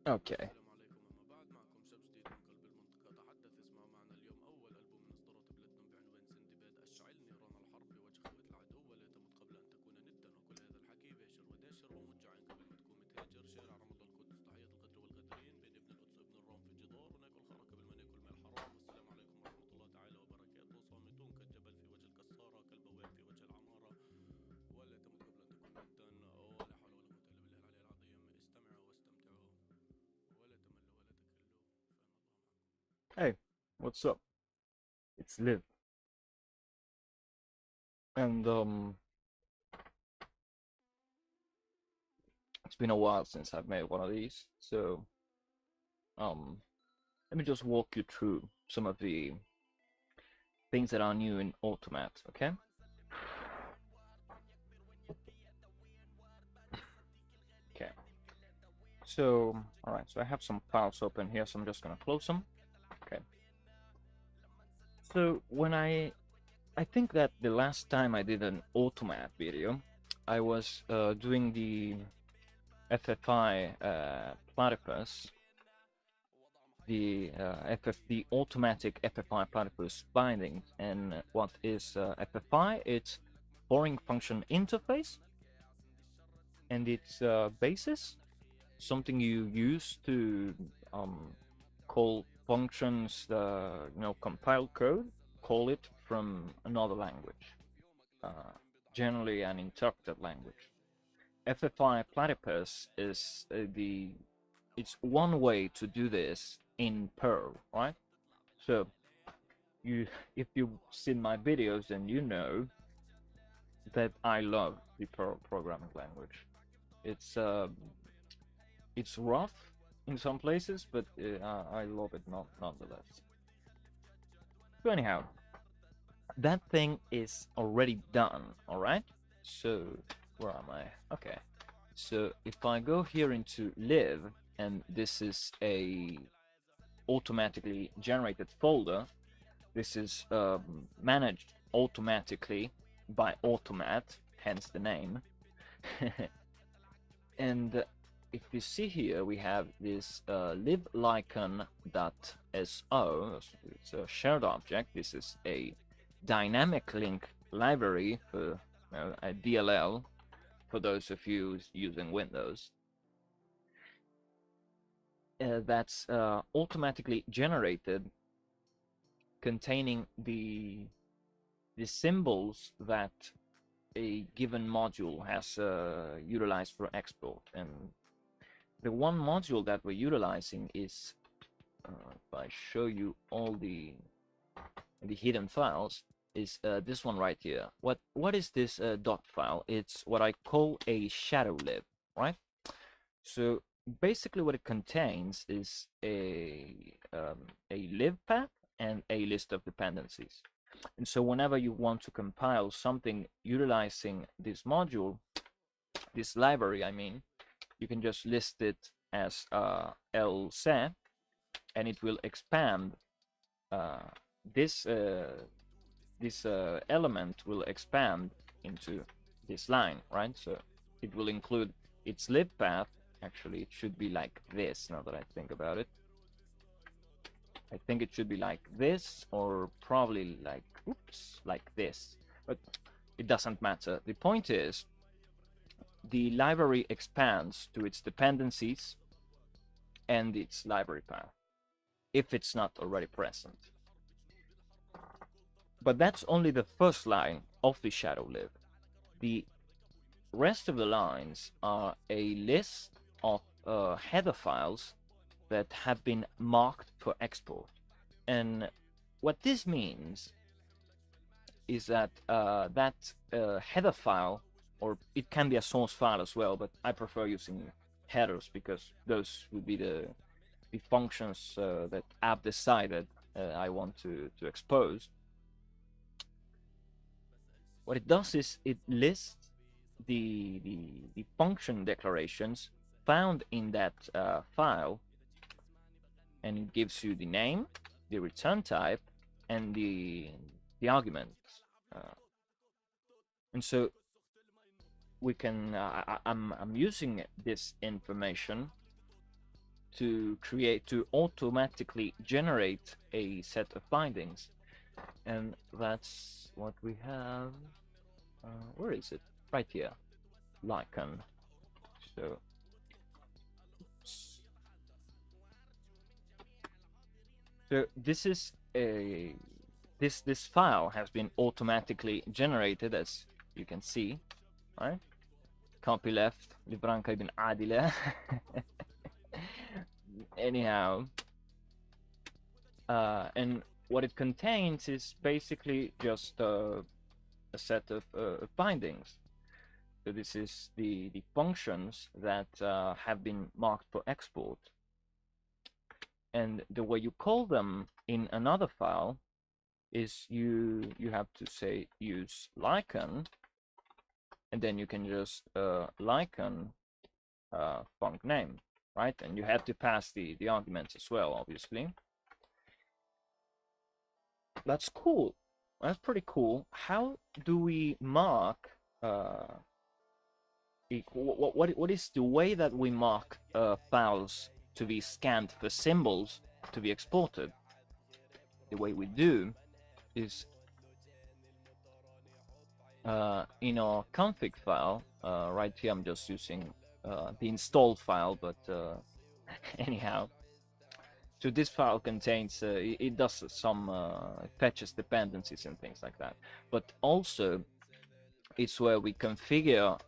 Okay. Hey, what's up? It's Liv. And it's been a while since I've made one of these. So um let me just walk you through some of the things that are new in Automat, okay? Okay. So alright, so I have some files open here, so I'm just gonna close them. Okay. So I think that the last time I did an Automat video, I was doing the FFI platypus, the automatic FFI platypus bindings. And what is FFI? It's foreign function interface, and its basis, something you use to call functions, compile code, call it from another language, uh, generally an interpreted language. FFI platypus is it's one way to do this in Perl, right? So you, if you've seen my videos, then you know that I love the Perl programming language. It's uh, it's rough in some places, but I love it nonetheless. So anyhow, that thing is already done. All right. So where am I? Okay. So if I go here into live, and this is a automatically generated folder. This is managed automatically by Automat, hence the name. And if you see here, we have this liblicon.so. It's a shared object. This is a dynamic link library for a DLL for those of you using Windows. That's automatically generated, containing the symbols that a given module has utilized for export. And the one module that we're utilizing is, if I show you all the hidden files, is this one right here. What is this dot file? It's what I call a shadow lib, right? So basically what it contains is a lib path and a list of dependencies. And so whenever you want to compile something utilizing this module, this library, I mean, you can just list it as lset, and it will expand this element will expand into this line, right? So it will include its lib path. Actually, it should be like this, now that I think about it. I think it should be like this, or probably like, oops, like this. But it doesn't matter. The point is, the library expands to its dependencies and its library path, if it's not already present. But that's only the first line of the shadow lib. The rest of the lines are a list of header files that have been marked for export. And what this means is that header file, or it can be a source file as well, but I prefer using headers because those would be the functions that app decided I want to expose. What it does is it lists the function declarations found in that file, and it gives you the name, the return type, and the arguments. And so we can I'm using this information to automatically generate a set of bindings, and that's what we have. Where is it? Right here, Lycan. So this is a this file has been automatically generated, as you can see, right? Copy left, libranca ibn adile. Anyhow, and what it contains is basically just a set of bindings. So this is the functions that have been marked for export. And the way you call them in another file is you have to say use Lycan, and then you can just Lycan func name, right? And you have to pass the arguments as well, obviously. That's cool. That's pretty cool. How do we mark what is the way that we mark files to be scanned for symbols to be exported? The way we do is in our config file, right here I'm just using the installed file, but anyhow, so this file contains, it does some, it fetches dependencies and things like that, but also it's where we configure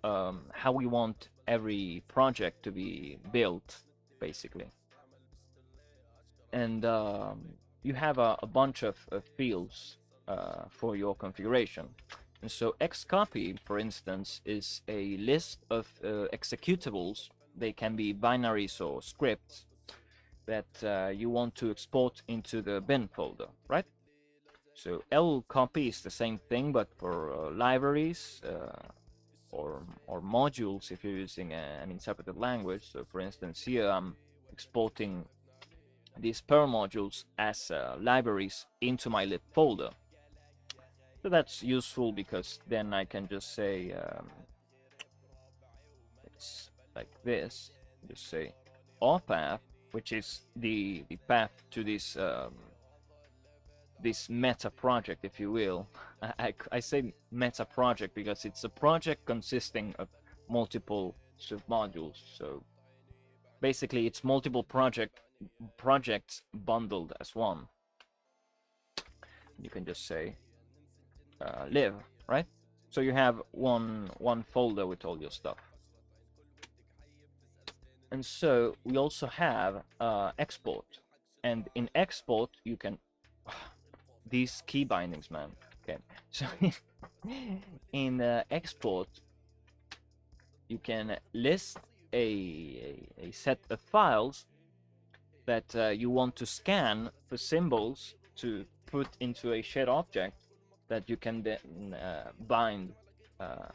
how we want every project to be built, basically. And you have a bunch of fields for your configuration. And so xcopy, for instance, is a list of executables. They can be binaries or scripts that you want to export into the bin folder, right? So lcopy is the same thing, but for libraries or modules if you're using an interpreted language. So for instance, here I'm exporting these Perl modules as libraries into my lib folder. So that's useful because then I can just say it's like this. Just say our path, which is the path to this this meta project, if you will. I say meta project because it's a project consisting of multiple submodules. So basically, it's multiple projects bundled as one. You can just say live, right? So you have one folder with all your stuff. And so we also have export, and in export you can these key bindings, man. Okay, so in export you can list a set of files that you want to scan for symbols to put into a shared object that you can then bind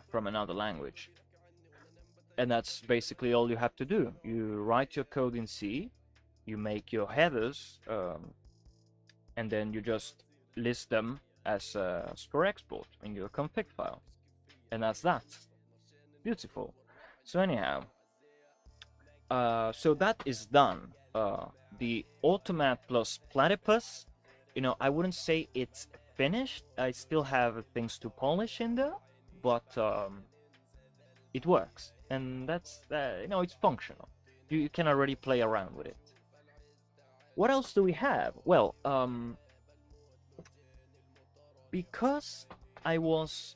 from another language. And that's basically all you have to do. You write your code in C, you make your headers, and then you just list them as for export in your config file. And that's that. Beautiful. So anyhow, so that is done. The Avtomat+Platypus, you know, I wouldn't say it's finished. I still have things to polish in there, but it works, and that's you know, it's functional. You can already play around with it. What else do we have? Well, because I was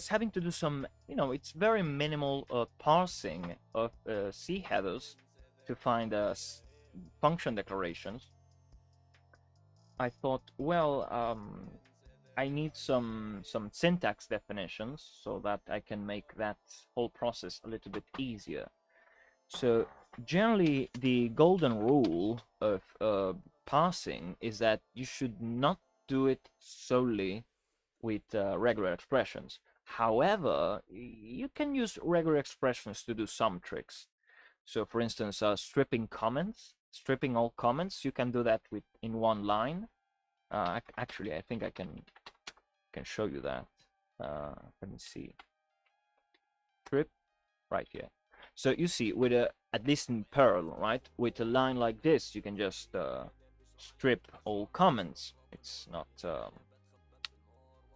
having to do some, you know, it's very minimal parsing of C headers to find function declarations. I thought, well, I need some syntax definitions so that I can make that whole process a little bit easier. So generally, the golden rule of parsing is that you should not do it solely with regular expressions. However, you can use regular expressions to do some tricks. So for instance, stripping all comments, you can do that in one line. Actually, I think I can show you that. Let me see. Strip right here. So you see, with a, at least in Perl, right, with a line like this, you can just strip all comments. It's not.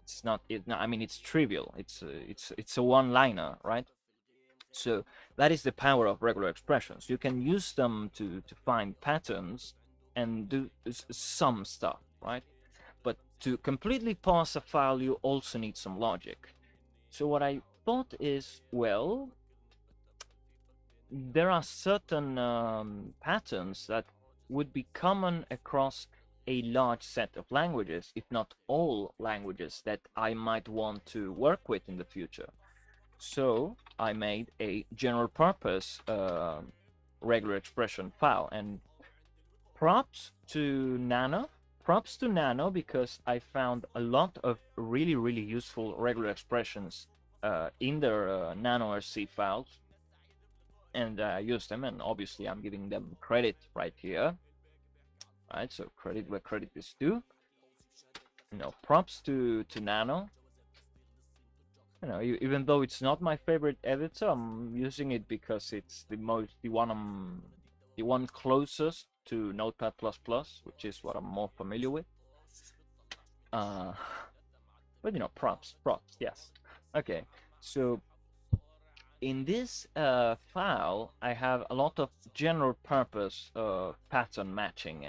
It's not. I mean, it's trivial. It's a one-liner, right? So that is the power of regular expressions. You can use them to find patterns and do some stuff, right? But to completely parse a file, you also need some logic. So what I thought is, well, there are certain patterns that would be common across a large set of languages, if not all languages that I might want to work with in the future. So I made a general purpose regular expression file, and props to Nano. Props to Nano, because I found a lot of really useful regular expressions in their NanoRC files, and I use them, and obviously I'm giving them credit right here. Right, so credit where credit is due. Props to Nano. Even though it's not my favorite editor, I'm using it because it's the one closest to Notepad++, which is what I'm more familiar with. But props, yes. Okay, so in this file, I have a lot of general purpose pattern matching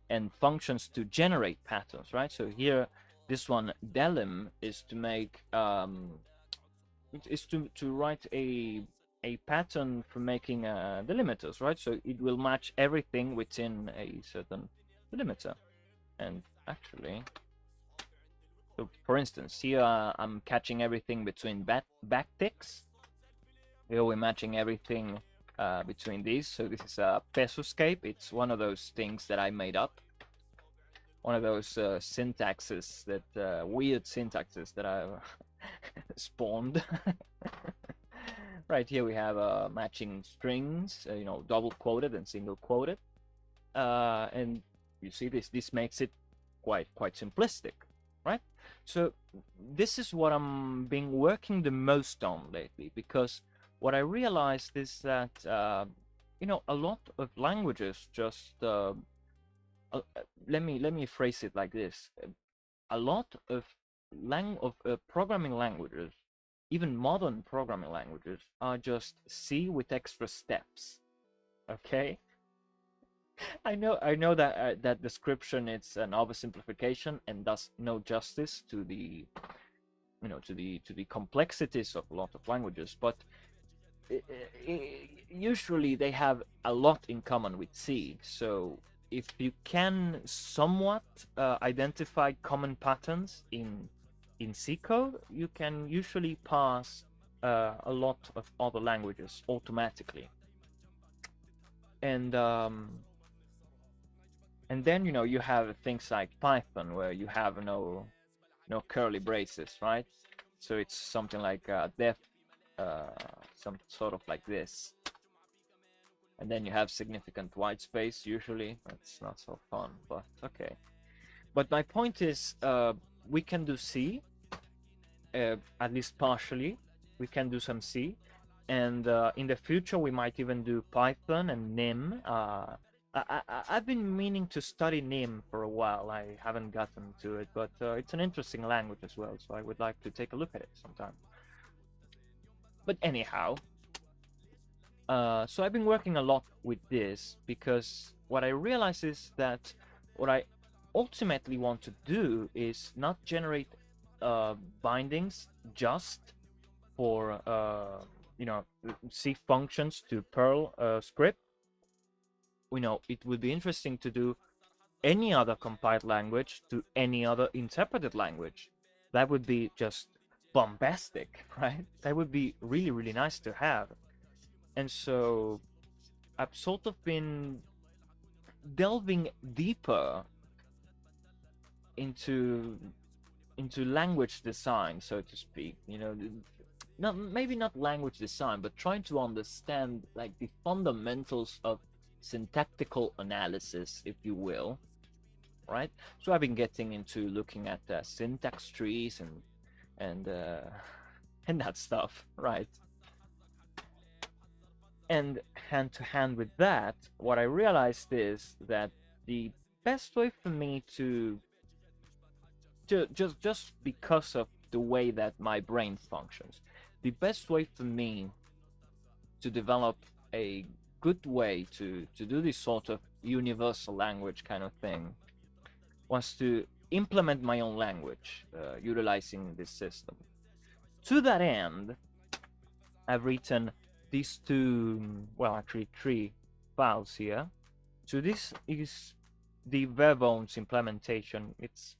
and functions to generate patterns, right? So here, this one delim is to make is to write a pattern for making delimiters, right? So it will match everything within a certain delimiter. And actually, so for instance, here I'm catching everything between backticks. Here we're matching everything between these. So this is a Pesuscape. It's one of those things that I made up. One of those syntaxes that weird syntaxes that I spawned. Right here we have matching strings, double quoted and single quoted, and you see this makes it quite simplistic, right? So this is what I'm been working the most on lately, because what I realized is that a lot of languages just let me phrase it like this: a lot of programming languages, even modern programming languages, are just C with extra steps. Okay, I know that that description it's an oversimplification and does no justice to the to the complexities of a lot of languages, but usually they have a lot in common with C. So if you can somewhat identify common patterns in C code, you can usually pass a lot of other languages automatically. And then you have things like Python, where you have no curly braces, right? So it's something like def some sort of like this, and then you have significant white space. Usually that's not so fun, but okay. But my point is, we can do C, at least partially. We can do some C, and in the future we might even do Python and Nim. I've been meaning to study Nim for a while. I haven't gotten to it, but it's an interesting language as well, so I would like to take a look at it sometime. But anyhow, so I've been working a lot with this, because what I realize is that what I ultimately want to do is not generate bindings just for C functions to Perl script. It would be interesting to do any other compiled language to any other interpreted language. That would be just bombastic, right? That would be really nice to have. And so I've sort of been delving deeper into language design, so to speak. Maybe not language design, but trying to understand like the fundamentals of syntactical analysis, if you will, right? So I've been getting into looking at syntax trees and that stuff, right? And hand to hand with that, what I realized is that the best way for me to just because of the way that my brain functions, the best way for me to develop a good way to do this sort of universal language kind of thing was to implement my own language utilizing this system. To that end, I've written these two, well, actually three files here. So this is the bare bones implementation. It's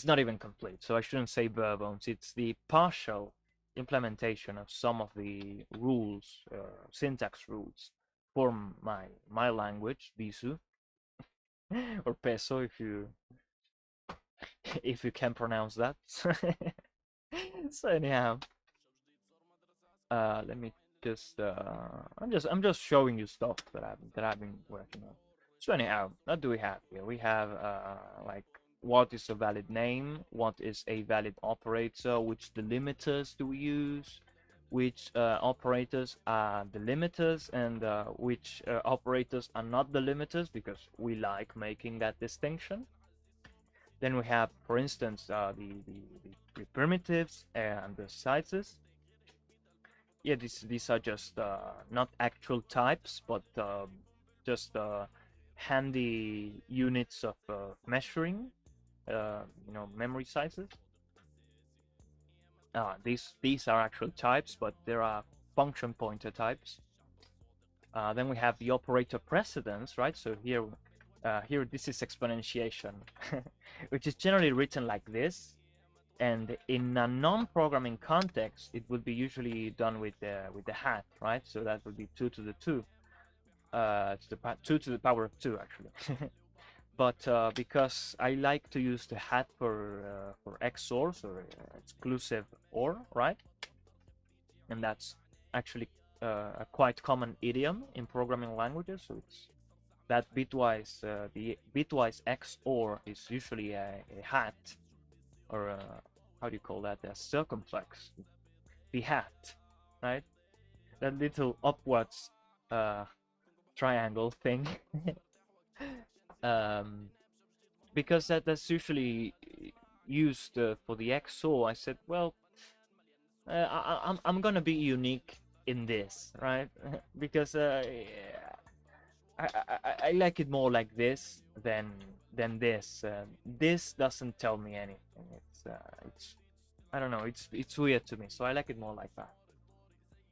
not even complete, so I shouldn't say bare bones. It's the partial implementation of some of the rules, syntax rules for my language, Bisu, or Peso if you can pronounce that. So anyhow, let me just I'm just showing you stuff that I've been working on. So anyhow, what do we have here? We have like what is a valid name, what is a valid operator, which delimiters do we use, which operators are delimiters, and which operators are not delimiters, because we like making that distinction. Then we have, for instance, the primitives and the sizes. Yeah, these are just not actual types, but just handy units of measuring, memory sizes. These are actual types, but there are function pointer types. Then we have the operator precedence, right? So here this is exponentiation, which is generally written like this. And in a non-programming context, it would be usually done with the hat, right? So that would be 2 to the 2, to the 2 to the power of 2, actually. But because I like to use the hat for XORs, or exclusive OR, right? And that's actually a quite common idiom in programming languages. So it's that bitwise, the bitwise XOR is usually a hat, or how do you call that? A circumflex, the hat, right? That little upwards triangle thing. Because that's usually used for the XOR. I said, well, I'm gonna be unique in this, right? Because I like it more like this than this. This doesn't tell me anything. It's I don't know. It's weird to me, so I like it more like that.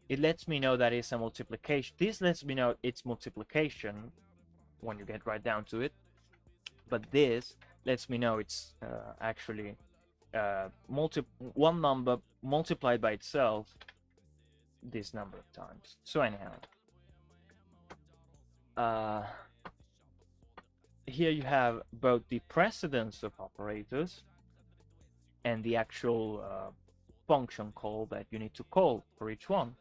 It lets me know that it's a multiplication. This lets me know it's multiplication when you get right down to it. But this lets me know it's actually one number multiplied by itself this number of times. So anyhow, here you have both the precedence of operators and the actual function call that you need to call for each one.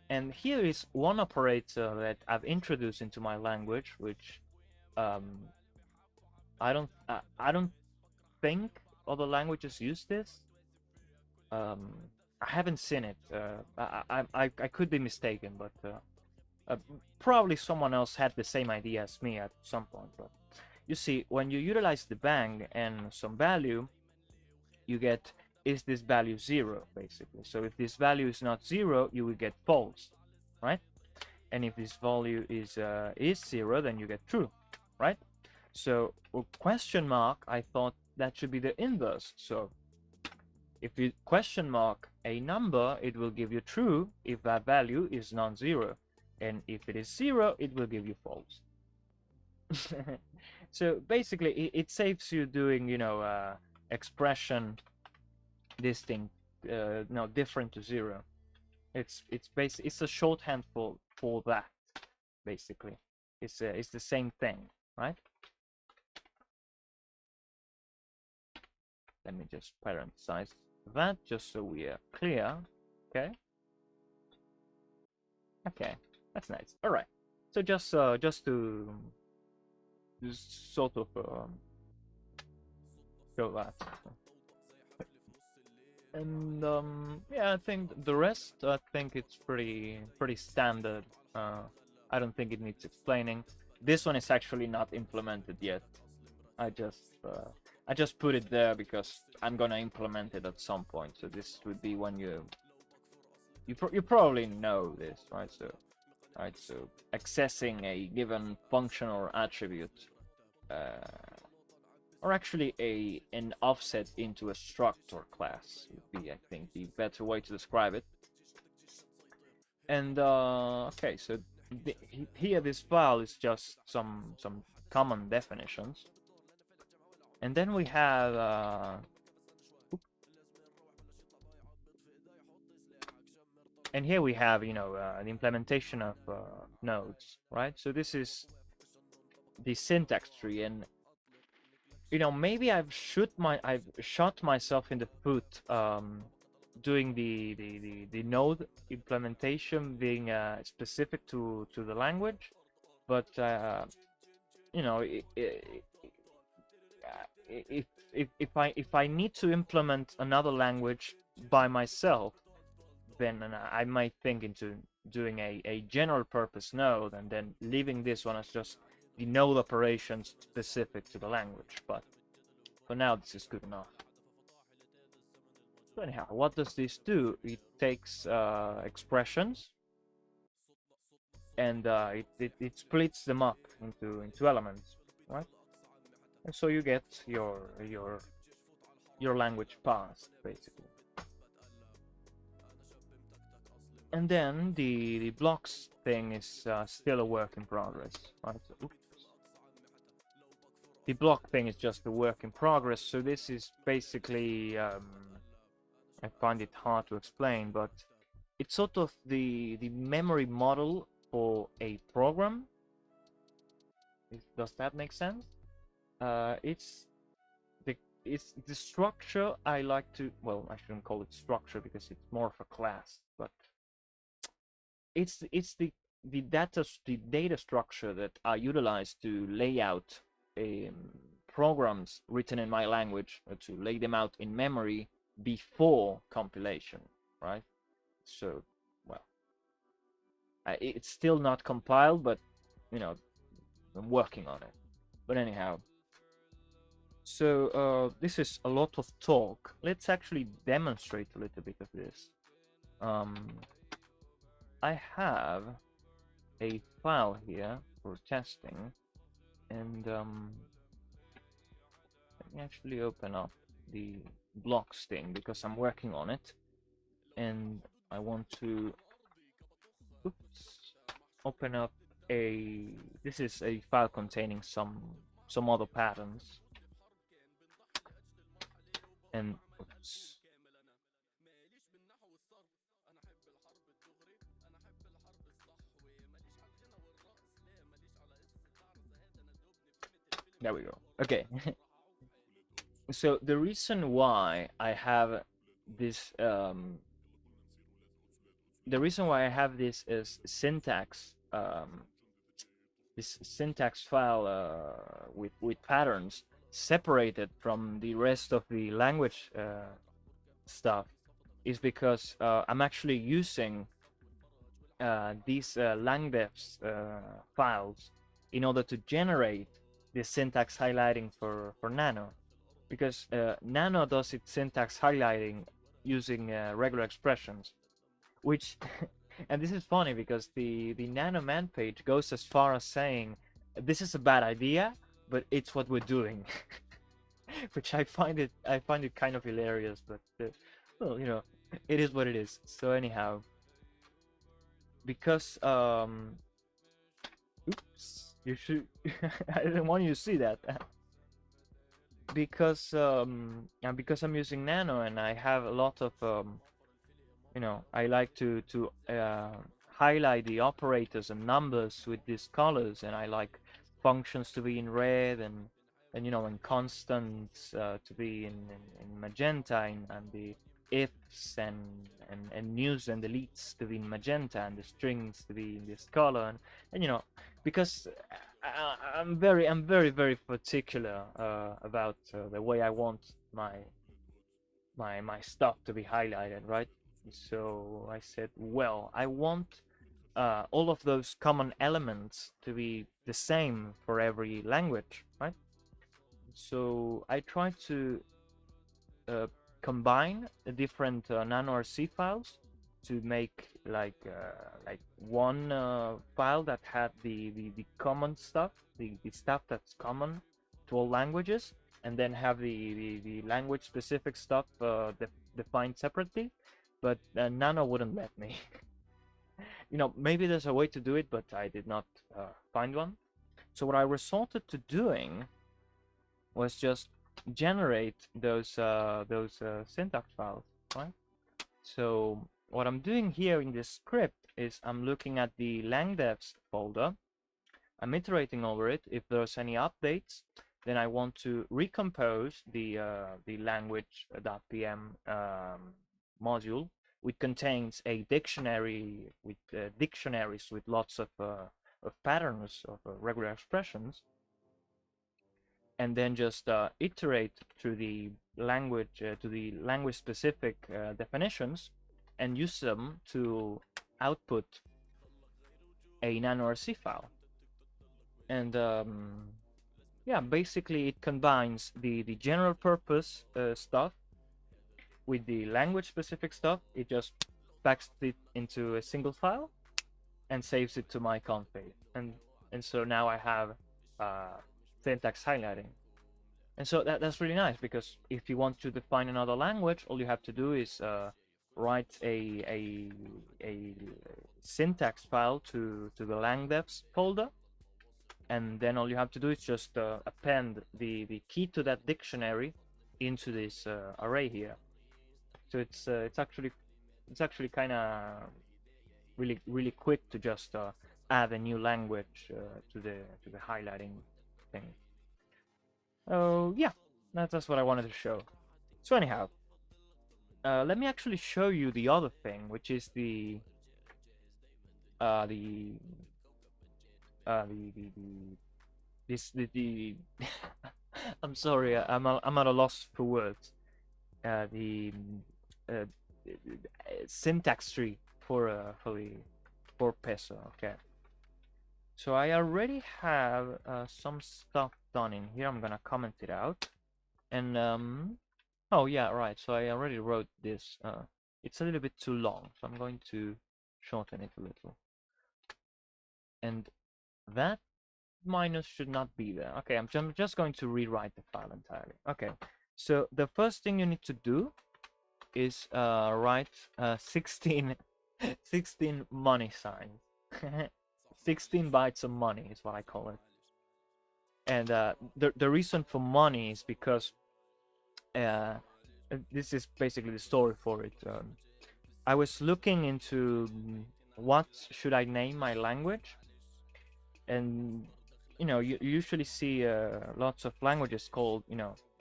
And here is one operator that I've introduced into my language, which I don't think other languages use this. I haven't seen it. I could be mistaken, but probably someone else had the same idea as me at some point. But you see, when you utilize the bang and some value, you get, is this value 0, basically. So if this value is not 0, you will get false, right? And if this value is 0, then you get true, right? So question mark, I thought that should be the inverse. So if you question mark a number, it will give you true if that value is non-zero, and if it is 0, it will give you false. So basically, it saves you doing, expression this thing different to 0. It's a shorthand for that, basically. It's the same thing, right? Let me just parenthesize that just so we are clear. Okay, that's nice. All right, so just to sort of show that. And yeah, I think the rest, I think it's pretty standard I don't think it needs explaining. This one is actually not implemented yet. I just put it there because I'm gonna implement it at some point. So this would be when you probably know this, right? So accessing a given function or attribute, or actually an offset into a struct or class would be, I think, the better way to describe it. And okay, so here this file is just some common definitions, and then we have and here we have the implementation of nodes, right? So this is the syntax tree, and maybe I've shot myself in the foot doing the node implementation being specific to the language, but if I need to implement another language by myself, then I might think into doing a general purpose node and then leaving this one as just the node operations specific to the language. But for now, this is good enough. So anyhow, what does this do? It takes expressions and it splits them up into elements, right? And so you get your language path, basically. And then the blocks thing is still a work in progress, right? So, the block thing is just a work in progress. So this is basically, I find it hard to explain, but it's sort of the memory model for a program. Does that make sense? It's the structure I like to, well, I shouldn't call it structure because it's more of a class, but it's the data structure that I utilize to lay out programs written in my language, to lay them out in memory before compilation, right? So, well, it's still not compiled, but I'm working on it. But anyhow, so this is a lot of talk. Let's actually demonstrate a little bit of this. I have a file here for testing, and let me actually open up the blocks thing because I'm working on it, and I want to open up this is a file containing some other patterns, and oops. There we go. Okay. So the reason why I have this is syntax this syntax file with patterns separated from the rest of the language stuff is because I'm actually using these langdefs files in order to generate the syntax highlighting for Nano, because Nano does its syntax highlighting using regular expressions, which and this is funny because the Nano man page goes as far as saying this is a bad idea, but it's what we're doing, which I find it kind of hilarious, but well, it is what it is. So anyhow, because oops, you should I didn't want you to see that. Because because I'm using Nano and I have a lot of I like to highlight the operators and numbers with these colors, and I like functions to be in red and and constants to be in magenta, and the ifs and news and deletes to be in magenta, and the strings to be in this color, and because I'm very particular about the way I want my stuff to be highlighted, right? So I said, well, I want all of those common elements to be the same for every language, right? So I try to uh, combine the different nanorc files to make like one file that had the common stuff, the stuff that's common to all languages, and then have the language specific stuff defined separately. But Nano wouldn't let me. Maybe there's a way to do it, but I did not find one. So what I resorted to doing was just generate those syntax files, right? So what I'm doing here in this script is I'm looking at the langdevs folder. I'm iterating over it. If there's any updates, then I want to recompose the language.pm module, which contains a dictionary with dictionaries with lots of patterns of regular expressions, and then just iterate through the language to the language specific definitions and use them to output a nanorc file. And yeah, basically it combines the general purpose stuff with the language specific stuff. It just packs it into a single file and saves it to my config, and so now I have syntax highlighting. And so that's really nice, because if you want to define another language, all you have to do is write a syntax file to the langdevs folder, and then all you have to do is just append the key to that dictionary into this array here. So it's actually kind of really quick to just add a new language to the highlighting thing. Oh yeah, that's what I wanted to show. So anyhow, let me actually show you the other thing, which is the I'm sorry, I'm at a loss for words. The uh, syntax tree for the 4 peso. Okay. So I already have some stuff done in here. I'm gonna comment it out. And oh yeah, right. So I already wrote this. It's a little bit too long, so I'm going to shorten it a little. And that minus should not be there. Okay, I'm just going to rewrite the file entirely. Okay, so the first thing you need to do is write 16 money signs. 16 bytes of money is what I call it. And the reason for money is because this is basically the story for it. I was looking into what should I name my language, and you usually see lots of languages called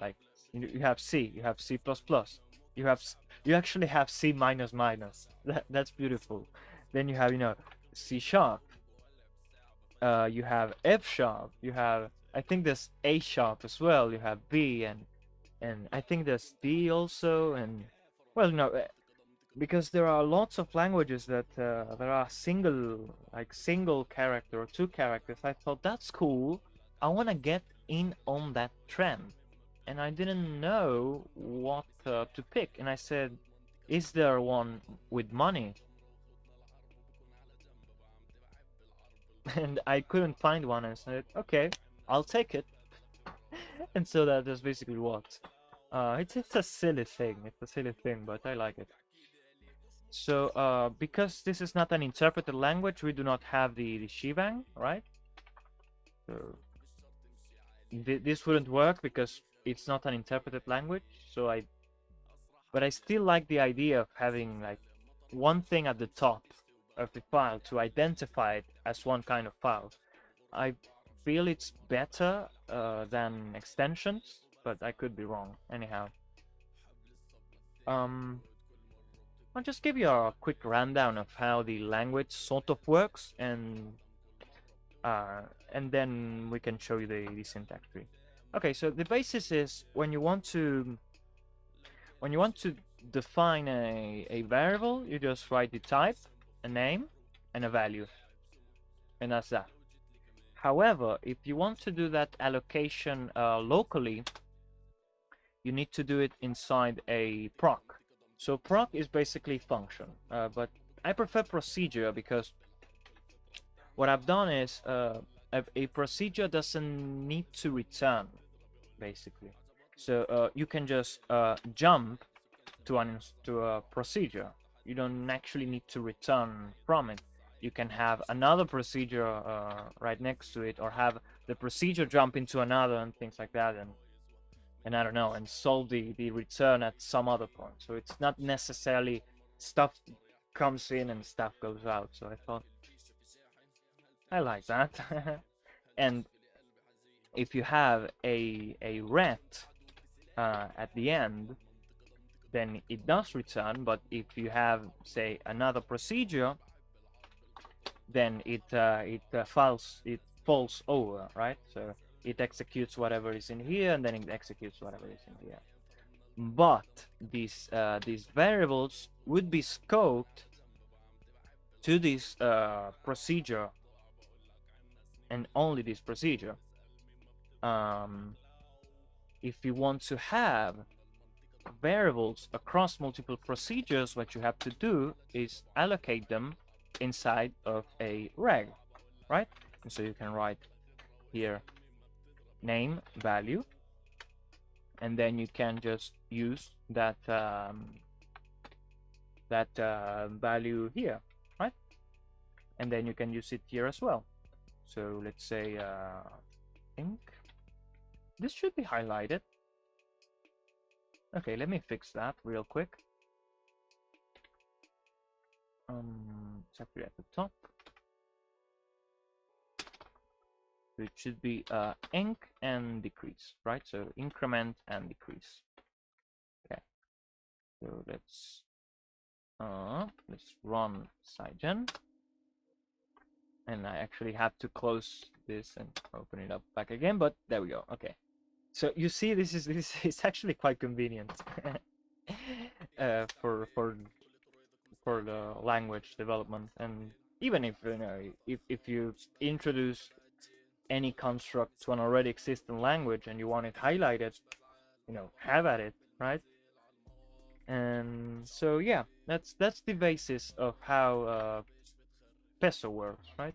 like you have C, you have C++, you actually have C minus minus. That's beautiful. Then you have C sharp, you have F sharp, you have, I think there's A sharp as well, you have B, and I think there's D also. And well, because there are lots of languages that there are single character or 2 characters, I thought that's cool. I want to get in on that trend, and I didn't know what to pick. And I said, is there one with money? And I couldn't find one. And I said, okay, I'll take it. And so that's basically what. It's a silly thing. It's a silly thing, but I like it. So because this is not an interpreted language, we do not have the shebang, right? So this wouldn't work because it's not an interpreted language. But I still like the idea of having like one thing at the top of the file to identify it as one kind of file. I feel it's better than extensions, but I could be wrong. Anyhow, I'll just give you a quick rundown of how the language sort of works, and then we can show you the syntax tree. Okay, so the basis is when you want to define a variable, you just write the type, a name, and a value, and that's that. However, if you want to do that allocation locally, you need to do it inside a proc. So proc is basically function, but I prefer procedure because what I've done is a procedure doesn't need to return, basically. So you can just jump to a procedure. You don't actually need to return from it. You can have another procedure right next to it, or have the procedure jump into another and things like that, and I don't know, and solve the return at some other point. So it's not necessarily stuff comes in and stuff goes out. So I thought I like that. And if you have a ret at the end, then it does return. But if you have, say, another procedure, then it falls over, right? So it executes whatever is in here, and then it executes whatever is in here. But these variables would be scoped to this procedure, and only this procedure. If you want to have variables across multiple procedures, what you have to do is allocate them inside of a reg, right? And so you can write here name value, and then you can just use that value here, right? And then you can use it here as well. So let's say ink. This should be highlighted. Okay, let me fix that real quick. It's actually at the top. So it should be inc and decrease, right? So increment and decrease. Okay. So let's run SciGen. And I actually have to close this and open it up back again, but there we go. Okay. So you see, this is actually quite convenient for the language development. And even if you know, if you introduce any construct to an already existing language and you want it highlighted, you know, have at it, right? And so yeah, that's the basis of how Peso works, right?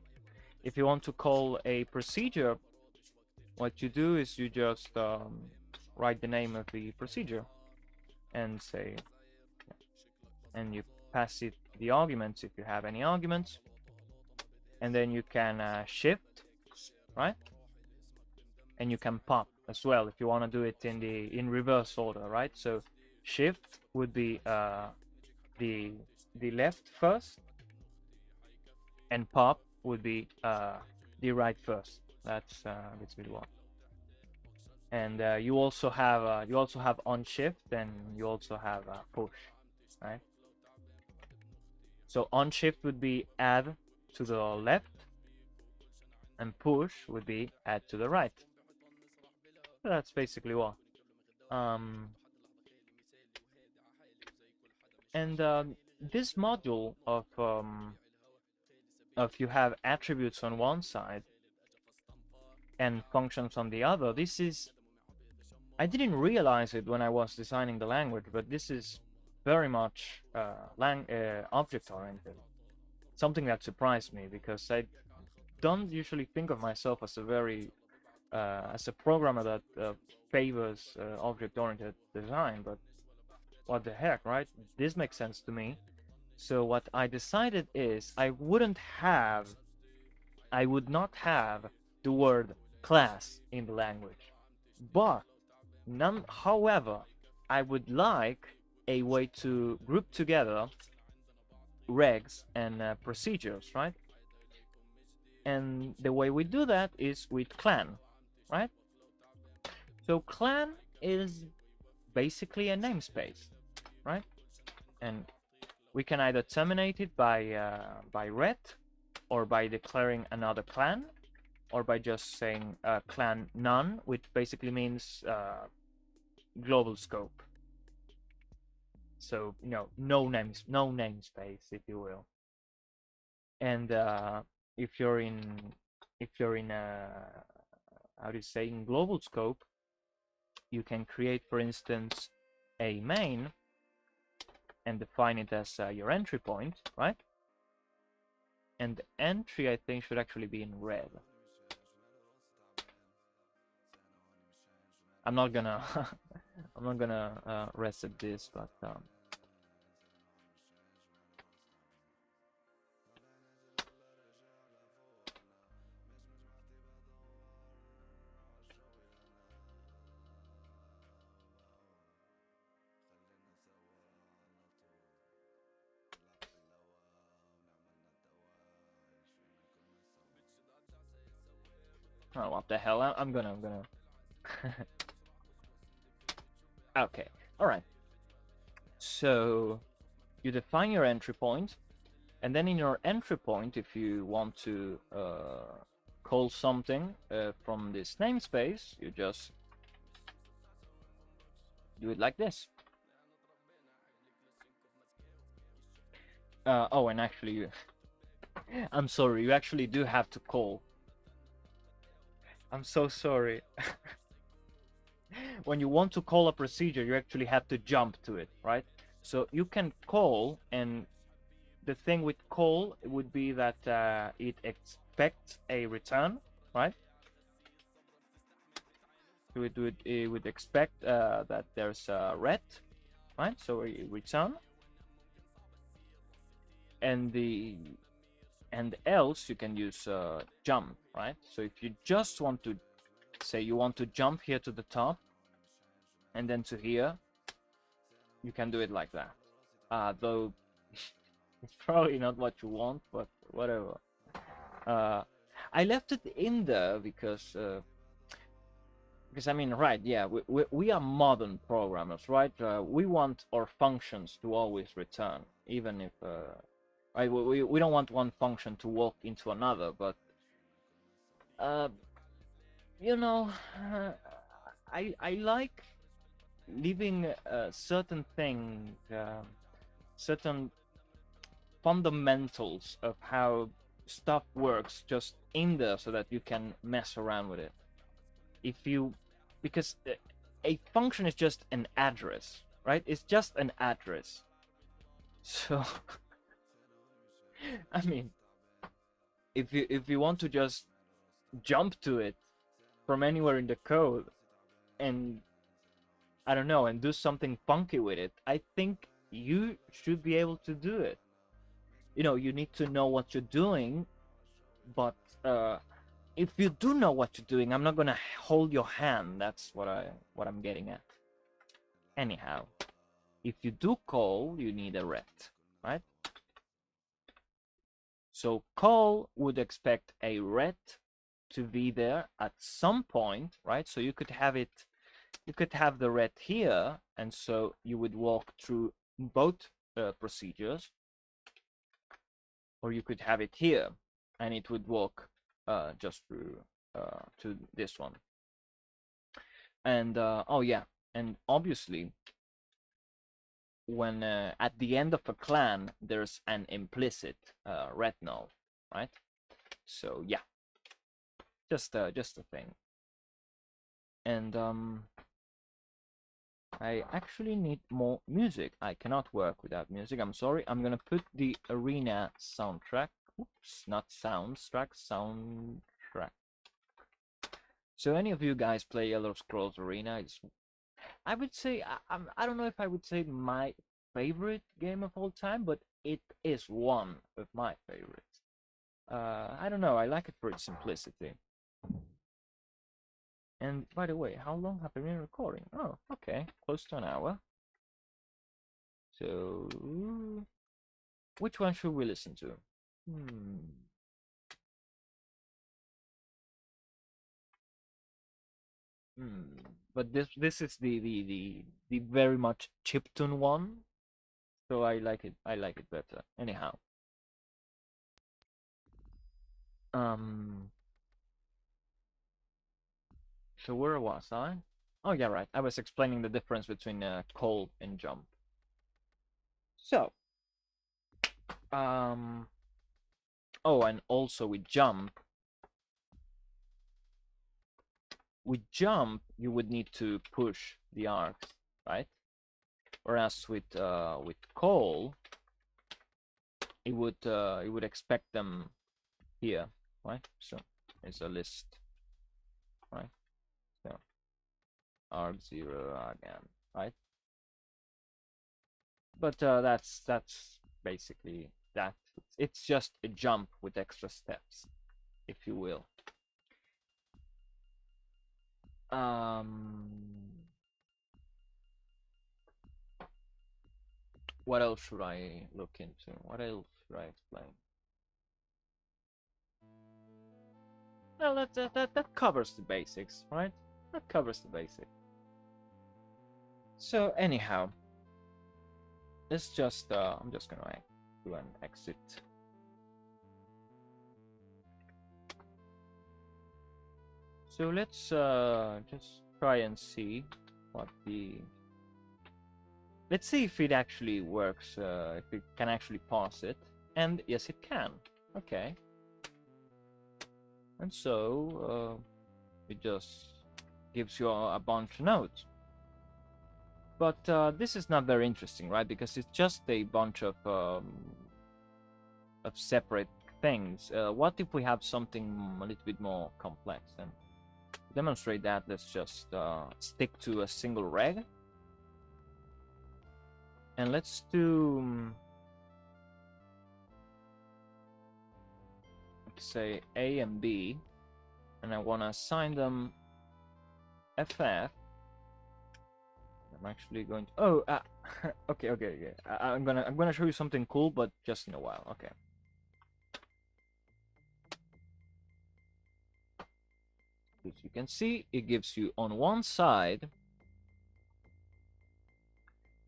If you want to call a procedure, what you do is you just write the name of the procedure and say, and you pass it the arguments if you have any arguments, and then you can shift, right? And you can pop as well if you want to do it in reverse order, right? So shift would be the left first, and pop would be the right first. That's basically what. And you also have on shift, and you also have push, right? So on shift would be add to the left, and push would be add to the right. So that's basically what. And this module of you have attributes on one side and functions on the other. This is, I didn't realize it when I was designing the language, but this is very much object oriented. Something that surprised me, because I don't usually think of myself as a very as a programmer that favors object-oriented design, but what the heck, right? This makes sense to me. So what I decided is I would not have the word class in the language, but however, I would like a way to group together regs and procedures, right? And the way we do that is with clan, right? So clan is basically a namespace, right? And we can either terminate it by ret, or by declaring another clan, or by just saying clan none, which basically means global scope. So, you know, no namespace, if you will. And if you're in how do you say, in global scope, you can create, for instance, a main and define it as your entry point, right? And the entry, I think, should actually be in red. I'm not gonna I'm not gonna reset this, but oh, what the hell? I'm gonna okay, all right. So you define your entry point, and then in your entry point, if you want to call something from this namespace, you just do it like this. Oh, and actually, I'm sorry, you actually do have to call. I'm so sorry. When you want to call a procedure, you actually have to jump to it, right? So you can call, and the thing with call would be that it expects a return, right? So it would expect that there's a ret, right? So a return, and else you can use jump, right? So if you just want to say you want to jump here to the top and then to here, you can do it like that. Though it's probably not what you want, but whatever. I left it in there because I mean, right? Yeah, we are modern programmers, right? We want our functions to always return, even if right, we don't want one function to walk into another, but uh, you know, uh, I like leaving certain thing, certain fundamentals of how stuff works just in there so that you can mess around with it. If you, because a function is just an address, right? It's just an address. So, I mean, if you want to just jump to it from anywhere in the code and I don't know and do something funky with it, I think you should be able to do it. You know, you need to know what you're doing, but if you do know what you're doing, I'm not gonna hold your hand. That's what I'm getting at. Anyhow, if you do call, you need a ret, right? So call would expect a ret to be there at some point, right? So you could have it, you could have the ret here, and so you would walk through both procedures, or you could have it here, and it would walk just through to this one. And oh yeah, and obviously when at the end of a clan there's an implicit ret null, right? So yeah, just a thing. And I actually need more music. I cannot work without music. I'm sorry. I'm gonna put the arena soundtrack. Oops, not soundtrack, soundtrack. So any of you guys play Elder Scrolls Arena? I would say I don't know if I would say my favorite game of all time, but it is one of my favorites. I don't know. I like it for its simplicity. And by the way, how long have I been recording? Oh, okay, close to an hour. So, which one should we listen to? Hmm. Hmm. But this is the very much chiptune one, so I like it. I like it better. Anyhow, um. So where was I? Oh yeah, right. I was explaining the difference between call and jump. So, um, Oh, and also with jump, you would need to push the arcs, right? Whereas with call, it would expect them here, right? So it's a list, right? So arc0 again, right? But that's basically that. It's just a jump with extra steps, if you will. What else should I look into? What else should I explain? Well, that covers the basics, right? That covers the basics. So anyhow, let's just I'm just gonna do an exit. So let's just try and see what the. Let's see if it actually works. If it can actually parse it, and yes, it can. Okay. And so it just gives you a bunch of nodes. But this is not very interesting, right? Because it's just a bunch of separate things. What if we have something a little bit more complex? And to demonstrate that, let's just stick to a single reg. And let's do, let's say A and B, and I want to assign them FF. I'm actually going to. Oh, okay. I'm gonna show you something cool, but just in a while. Okay. As you can see, it gives you on one side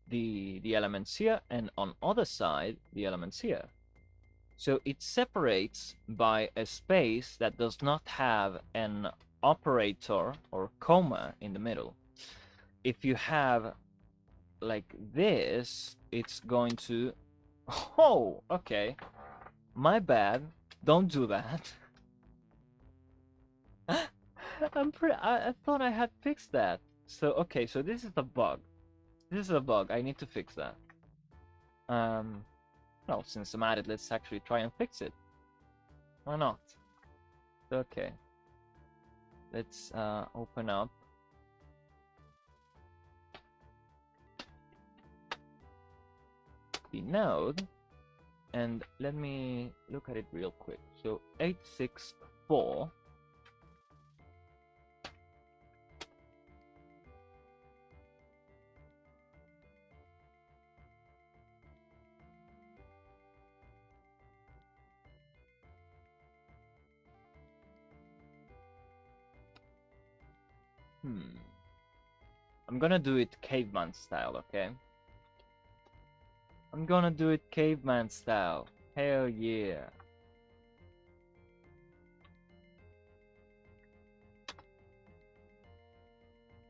the elements here, and on other side the elements here. So it separates by a space that does not have an operator or comma in the middle. If you have like this, it's going to. Oh, okay. My bad. Don't do that. I thought I had fixed that. So okay, so this is a bug. This is a bug. I need to fix that. Well, since I'm at it, let's actually try and fix it. Why not? Okay. Let's open up the node, and let me look at it real quick. So 864. I'm gonna do it caveman style, okay? I'm gonna do it caveman style. Hell yeah.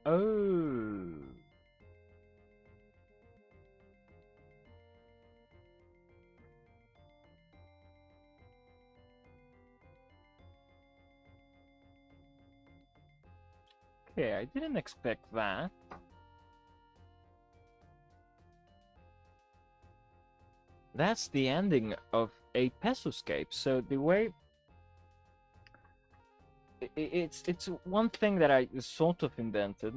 Oh. Okay, I didn't expect that. That's the ending of a Pesoscape. So the way it's one thing that I sort of invented.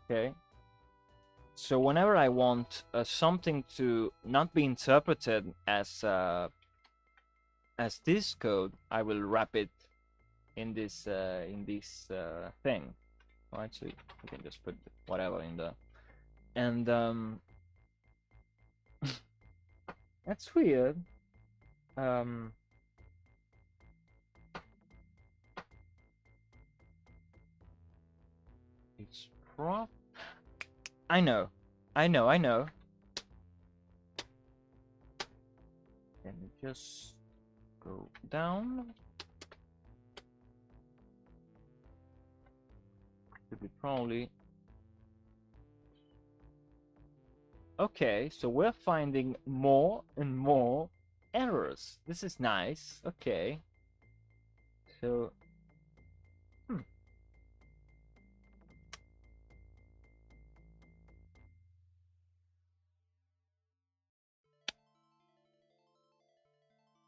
Okay. So whenever I want something to not be interpreted as this code, I will wrap it in this thing. Right, so you can just put whatever in there, and that's weird. It's prof. I know. Let me just go down. Should be probably. Okay, so we're finding more and more errors. colors. This is nice. Okay. So, hmm.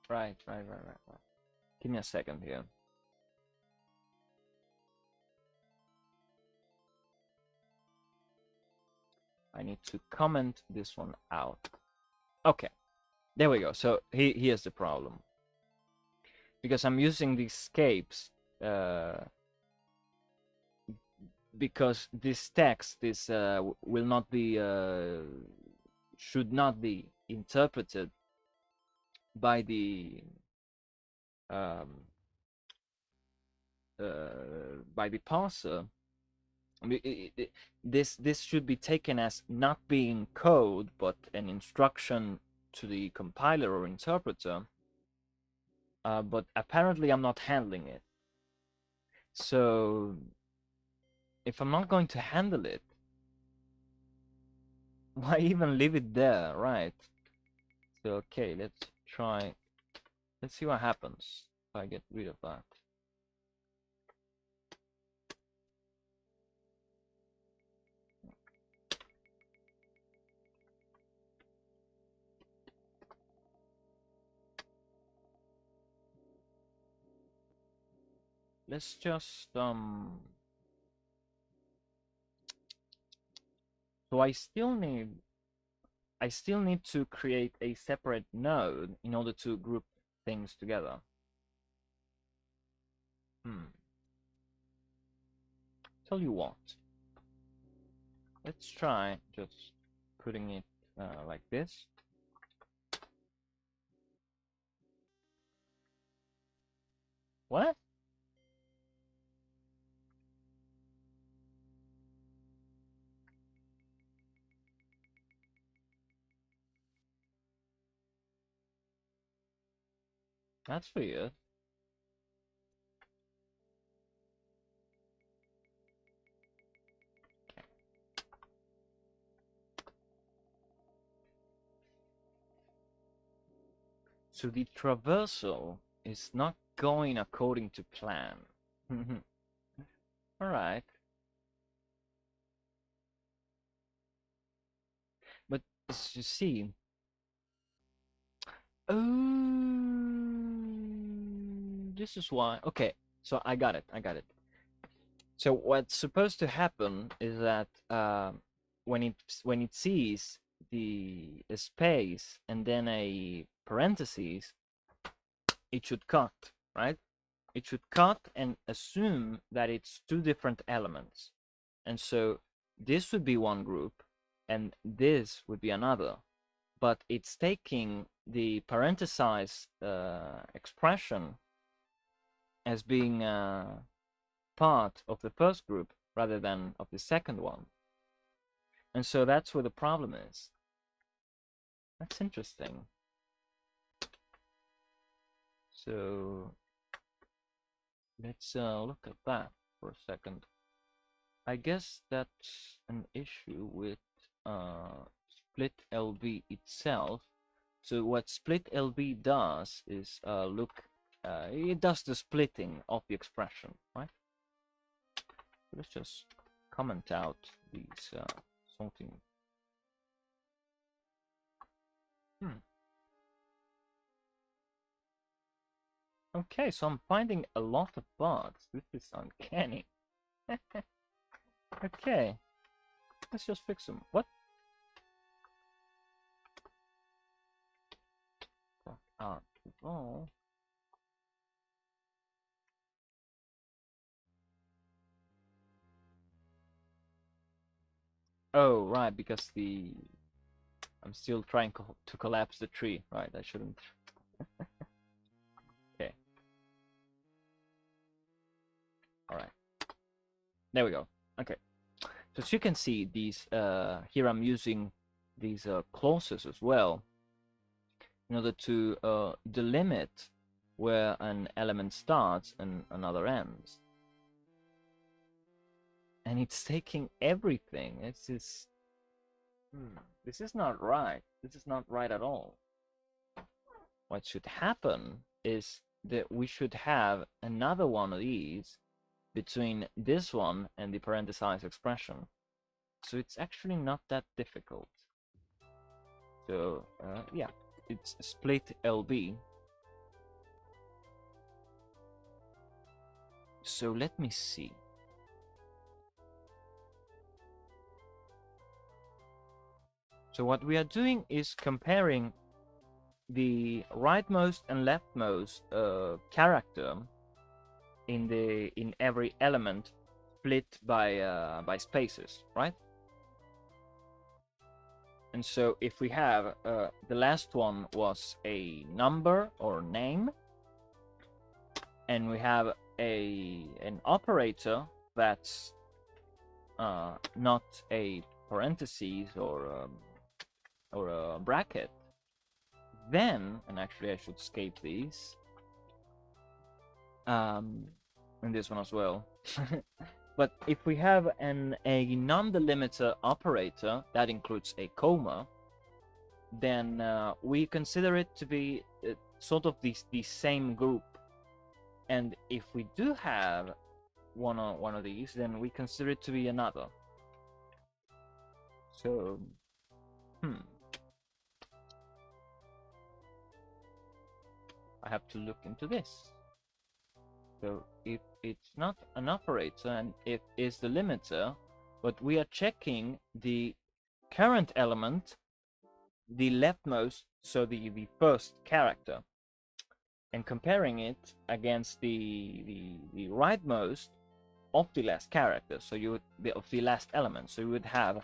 Right. Give me a second here. I need to comment this one out. Okay, there we go. So here's the problem. Because I'm using these scapes, because this text is will not be should not be interpreted by the um, parser. I mean, this should be taken as not being code, but an instruction to the compiler or interpreter. But apparently, I'm not handling it. So, if I'm not going to handle it, why even leave it there, right? So, okay, let's try. Let's see what happens if I get rid of that. Let's just so I still need to create a separate node in order to group things together. Tell you what, let's try just putting it like this. What? That's weird. So the traversal is not going according to plan. All right. But as you see, oh, this is why. Okay, so I got it. So what's supposed to happen is that when it sees the space and then a parentheses, it should cut, right? It should cut and assume that it's two different elements. And so this would be one group and this would be another. But it's taking the parenthesized expression as being part of the first group rather than of the second one. And so that's where the problem is. That's interesting. So let's look at that for a second. I guess that's an issue with split LB itself. So what split LB does is it does the splitting of the expression, right? Let's just comment out these something. Okay, so I'm finding a lot of bugs. This is uncanny. Okay, let's just fix them. What? Oh. Oh, right, because I'm still trying to collapse the tree. Right, I shouldn't. Okay. All right. There we go. Okay. So as you can see, these here I'm using these clauses as well in order to delimit where an element starts and another ends. And it's taking everything. This is not right. This is not right at all. what should happen is that we should have another one of these between this one and the parenthesized expression. So it's actually not that difficult. So yeah, it's split LB. So let me see. So what we are doing is comparing the rightmost and leftmost character in every element split by spaces, right? And so if we have the last one was a number or name, and we have an operator that's not a parentheses or a bracket, then, and actually I should escape these, and this one as well. But if we have a non-delimiter operator that includes a comma, then we consider it to be sort of the same group. And if we do have one of these, then we consider it to be another. So, I have to look into this. So if it's not an operator and it is the limiter, but we are checking the current element, the leftmost, so the first character, and comparing it against the rightmost of the last character, so you would of the last element. So you would have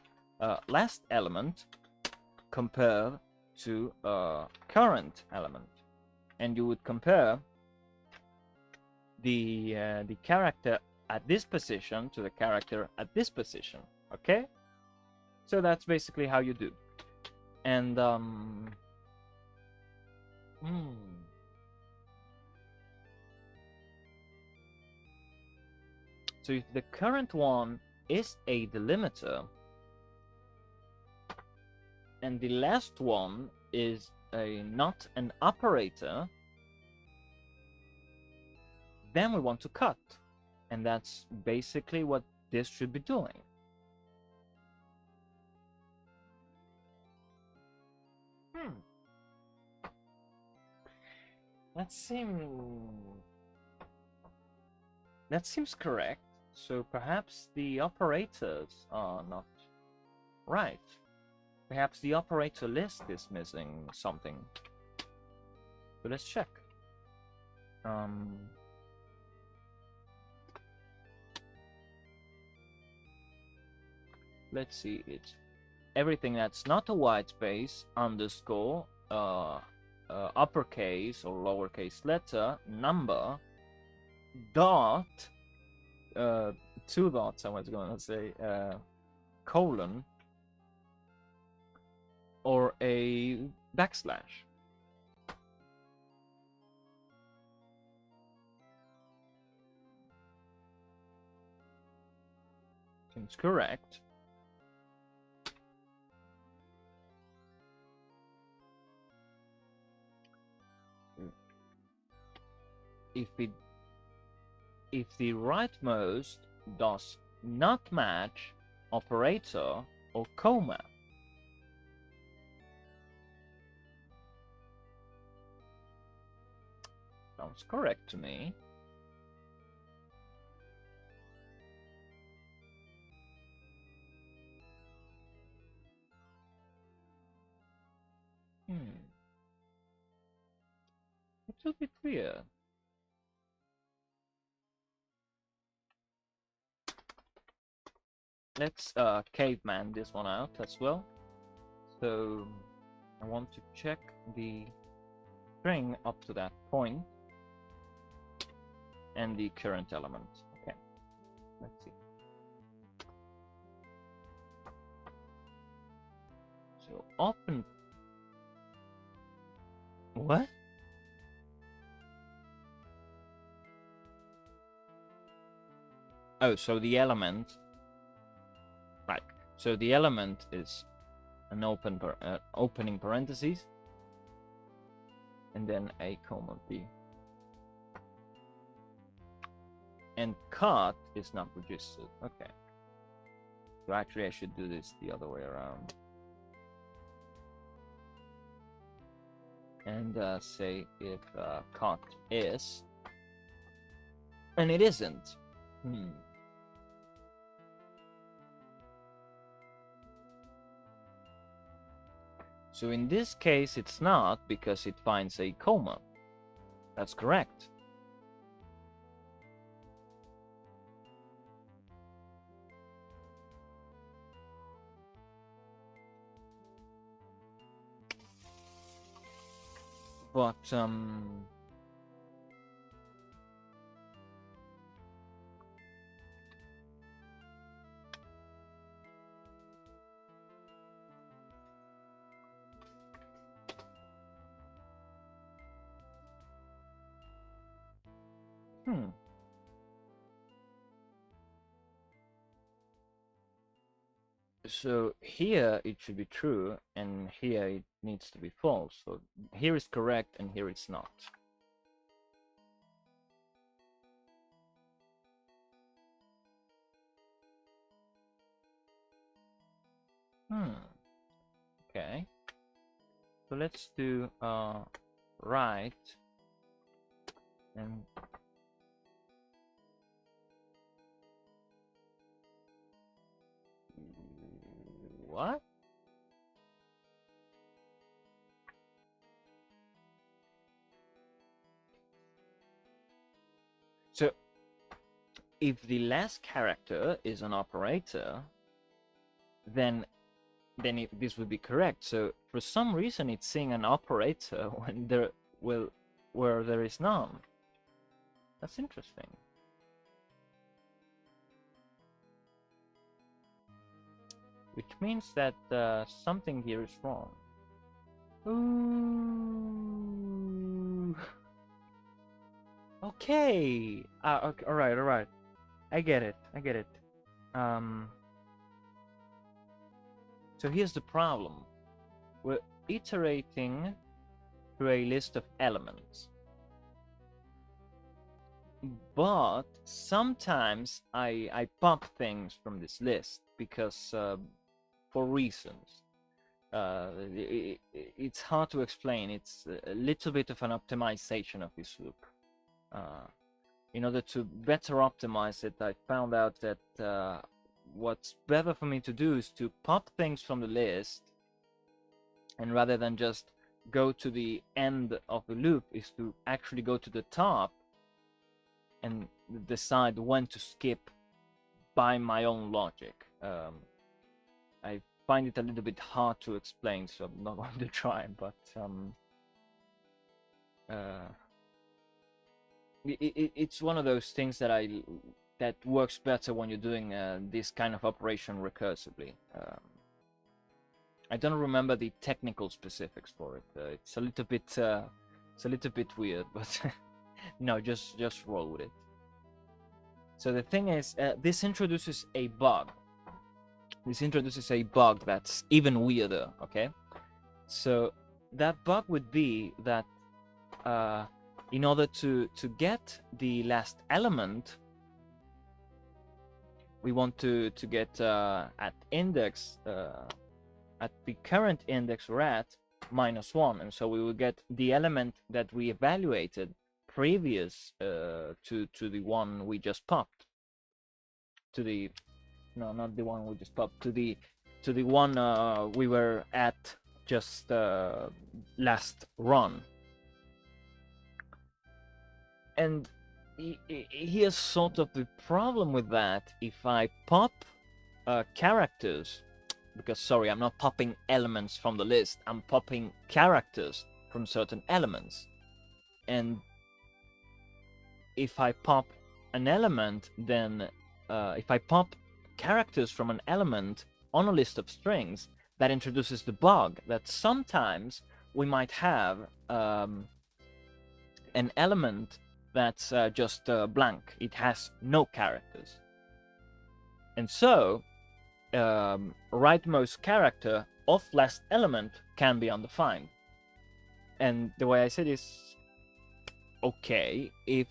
last element compared to current element, and you would compare the character at this position to the character at this position. Okay, so that's basically how you do. And so if the current one is a delimiter and the last one is not an operator, then we want to cut, and that's basically what this should be doing. That seems correct. So perhaps the operators are not right. Perhaps the operator list is missing something. So let's check. Let's see, it's everything that's not a white space, underscore, uppercase or lowercase letter, number, dot, 2 dots, I was going to say, colon, or a backslash. Seems correct. If the rightmost does not match operator or comma, sounds correct to me. It will be clear. Let's caveman this one out as well. So I want to check the string up to that point and the current element. Okay, let's see. So open. What? Oh, so the element. Right. So the element is an opening parentheses, and then A comma B. And cut is not registered. Okay. So actually I should do this the other way around. And say if cut is, and it isn't. So in this case it's not, because it finds a comma. That's correct. But so here it should be true, and here it needs to be false. So here is correct, and here it's not. Okay. So let's do right and what? So if the last character is an operator, then this would be correct. So for some reason it's seeing an operator when where there is none. That's interesting. Which means that something here is wrong. Ooh. Okay. Okay. All right. I get it. So here's the problem. We're iterating through a list of elements. But sometimes I pop things from this list because for reasons. It's hard to explain. It's a little bit of an optimization of this loop. In order to better optimize it, I found out that what's better for me to do is to pop things from the list, and rather than just go to the end of the loop, is to actually go to the top and decide when to skip by my own logic. I find it a little bit hard to explain, so I'm not going to try, but it's one of those things that works better when you're doing this kind of operation recursively. I don't remember the technical specifics for it. It's a little bit weird, but no, just roll with it. So the thing is, this introduces a bug. That's even weirder. Okay, so that bug would be that in order to get the last element, we want to get at index at the current index we're at -1, and so we will get the element that we evaluated previous to the one we just popped. Not the one we just popped. To the one we were at just last run. And here's sort of the problem with that. If I pop characters, because sorry, I'm not popping elements from the list, I'm popping characters from certain elements. And if I pop an element, then if I pop characters from an element on a list of strings, that introduces the bug that sometimes we might have an element that's just blank. It has no characters. And so rightmost character of last element can be undefined. And the way I said is, okay, if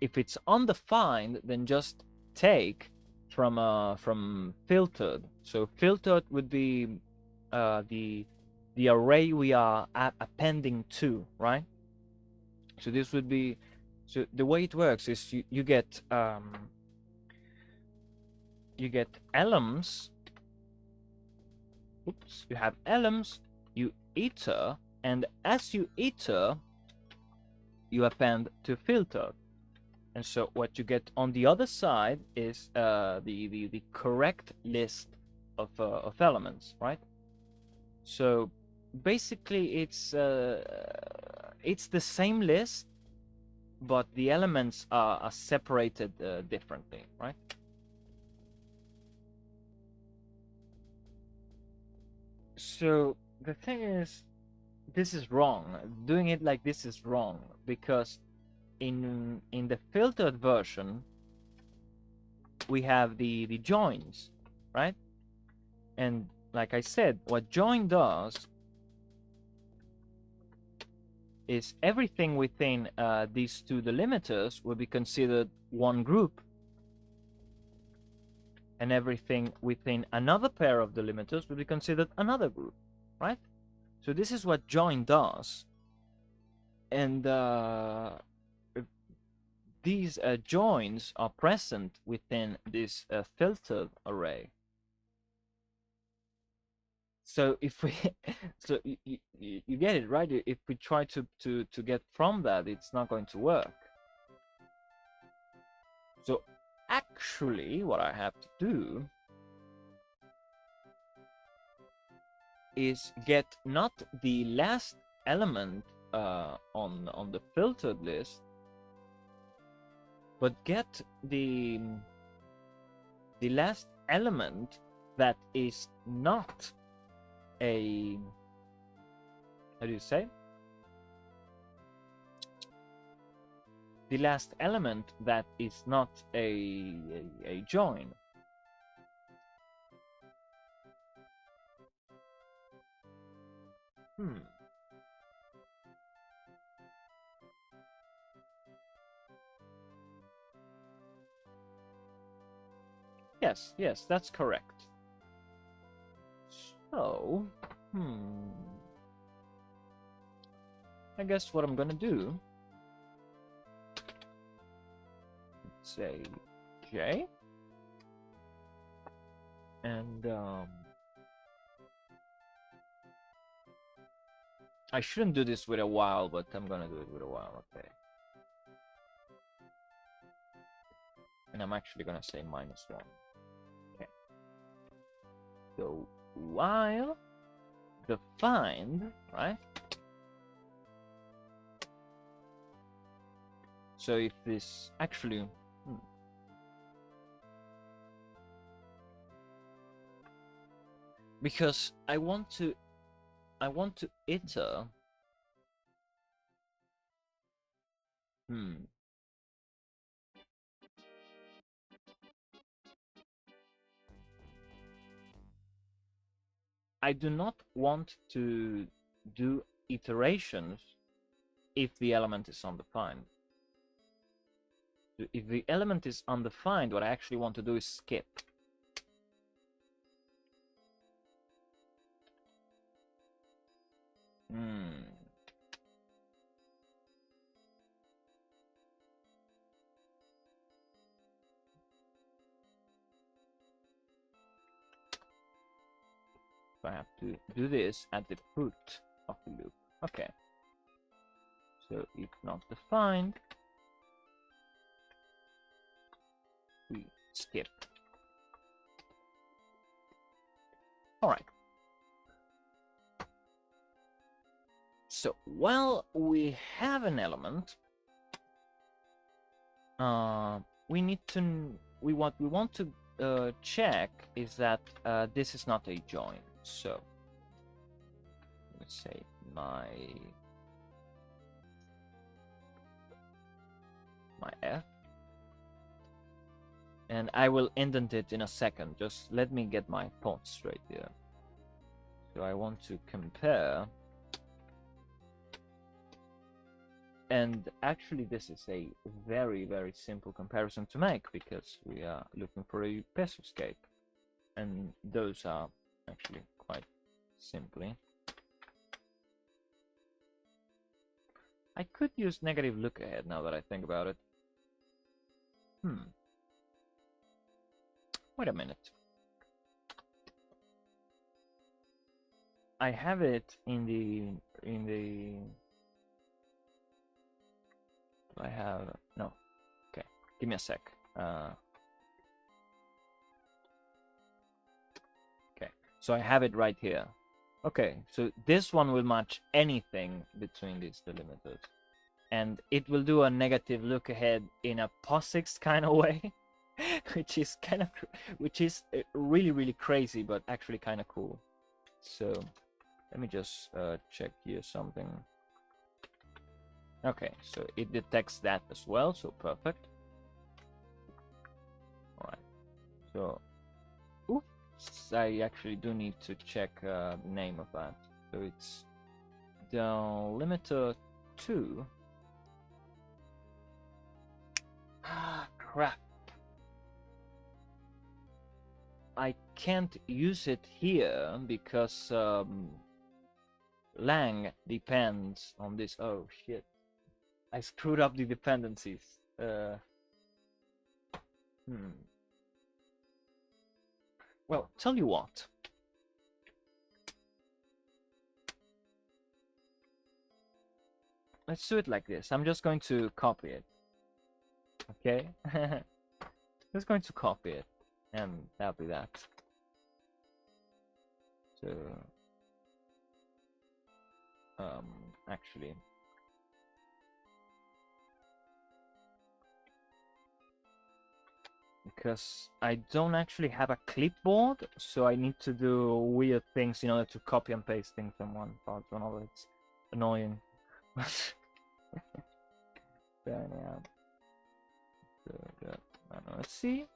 it's undefined, then just take from filtered. So filtered would be the array we are appending to, right? So this would be, so the way it works is you get elms. Oops, you have elms, you iter, and as you iter, you append to filter. And so what you get on the other side is the correct list of elements, right? So basically it's the same list, but the elements are separated differently, right? So the thing is, this is wrong. Doing it like this is wrong, because in the filtered version we have the joins, right? And like I said, what join does is everything within these two delimiters will be considered one group, and everything within another pair of delimiters will be considered another group, right? So this is what join does. And these joins are present within this filtered array. So if we, so you get it, right? If we try to get from that, it's not going to work. So actually, what I have to do is get not the last element on the filtered list, but get the last element that is not a, how do you say, the last element that is not a join. Yes, that's correct. So, I guess what I'm gonna do, say J, and I shouldn't do this with a while, but I'm gonna do it with a while, okay. And I'm actually gonna say -1. Okay. So while defined, right? So if this actually, because I want to iter. I do not want to do iterations if the element is undefined. If the element is undefined, what I actually want to do is skip. So I have to do this at the root of the loop. Okay. So if not defined, we skip. All right. So while we have an element, we want to check is that this is not a join. So let's say my f and I will indent it in a second. Just let me get my thoughts straight here. So I want to compare, and actually this is a very, very simple comparison to make, because we are looking for a pesoscape, and those are actually quite simply. I could use negative look ahead now that I think about it. Wait a minute. I have it in the do I have no. Okay, give me a sec. Okay, so I have it right here. Okay, so this one will match anything between these delimiters, and it will do a negative look ahead in a POSIX kind of way, which is really, really crazy, but actually kind of cool. So let me just check here something. Okay, so it detects that as well, so perfect. All right, so oops, I actually do need to check the name of that. So it's delimiter 2. Ah, crap. I can't use it here because lang depends on this. Oh shit, I screwed up the dependencies. Well, tell you what. Let's do it like this. I'm just going to copy it. Okay? Just going to copy it, and that'll be that. So actually, because I don't actually have a clipboard, so I need to do weird things in order to copy and paste things from one part to another. It's annoying. But anyhow, let's see,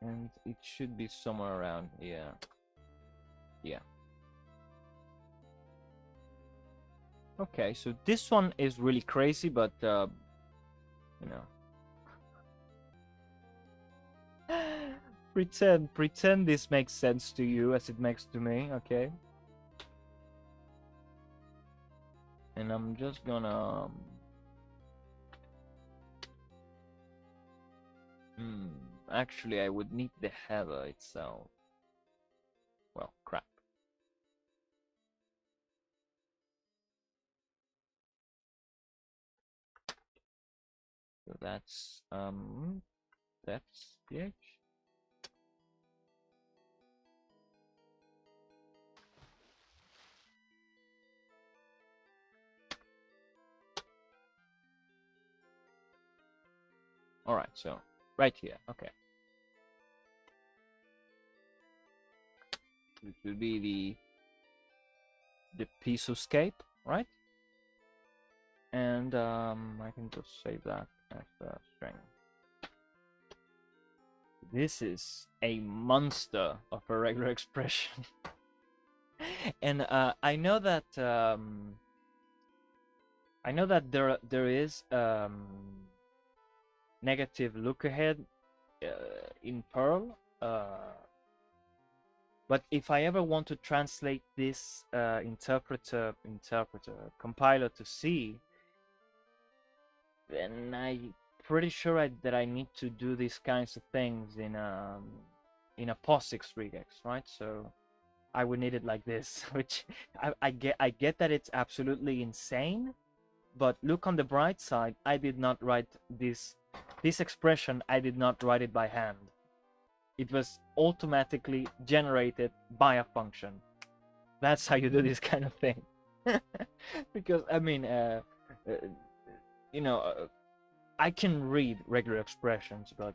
and it should be somewhere around here. Yeah. Okay, so this one is really crazy, but you know, pretend this makes sense to you as it makes to me, okay? And I'm just gonna actually I would need the header itself. Well, crap. So that's ph. All right, so right here, okay. It will be the pesoscape, right? And I can just save that as a string. This is a monster of a regular expression. And I know that there is negative look ahead in Perl, but if I ever want to translate this compiler to C, then I'm pretty sure that I need to do these kinds of things in a POSIX regex, right? So I would need it like this, which I get that it's absolutely insane, but look on the bright side, I did not write this expression. I did not write it by hand. It was automatically generated by a function. That's how you do this kind of thing. Because I mean, you know, I can read regular expressions, but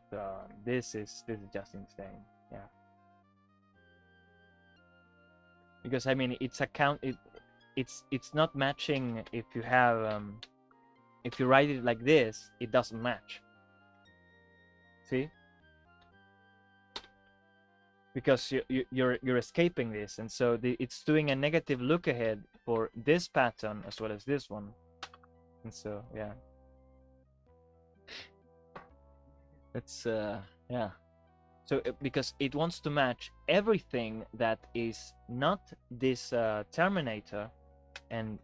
this is just insane. Yeah. Because I mean, it's not matching. If you have if you write it like this, it doesn't match. See? because you're escaping this, and so it's doing a negative look ahead for this pattern as well as this one, and so yeah, it's yeah. So because it wants to match everything that is not this Terminator, and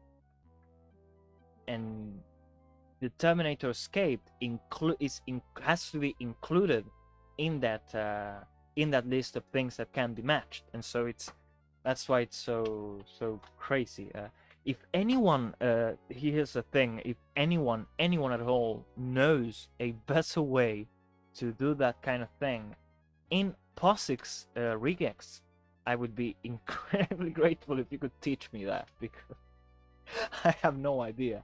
the Terminator escaped has to be included in that list of things that can be matched, and so that's why it's so crazy. If anyone, here's the thing: if anyone at all knows a better way to do that kind of thing in POSIX regex, I would be incredibly grateful if you could teach me that, because I have no idea.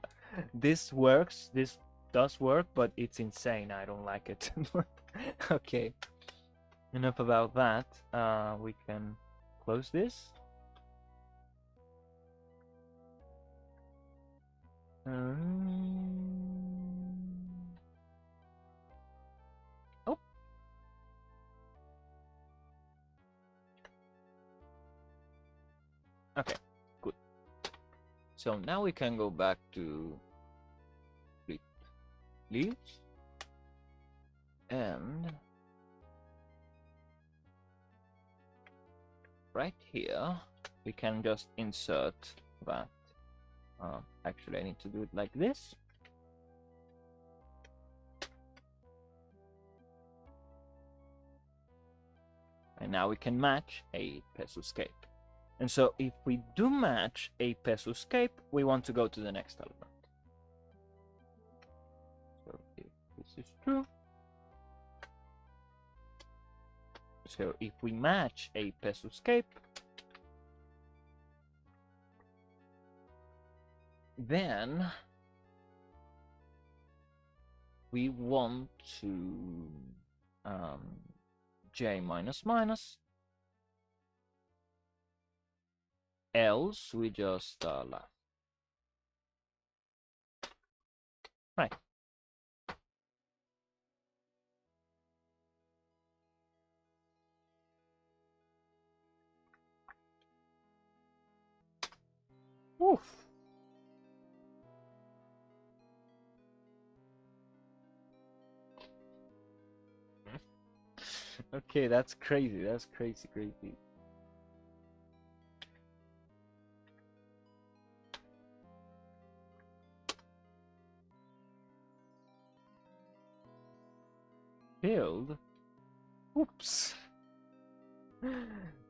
This works, this does work, but it's insane. I don't like it. Okay, enough about that. We can close this. Oh. Okay, good. So now we can go back to leaves, and right here we can just insert that. Actually, I need to do it like this. And now we can match a Pesoscape. And so if we do match a Pesoscape, we want to go to the next element. So if this is true, so if we match a Pesoscape, then we want to J minus minus, else we just left. Right. Oof. Okay, that's crazy. That's crazy. Build. Oops.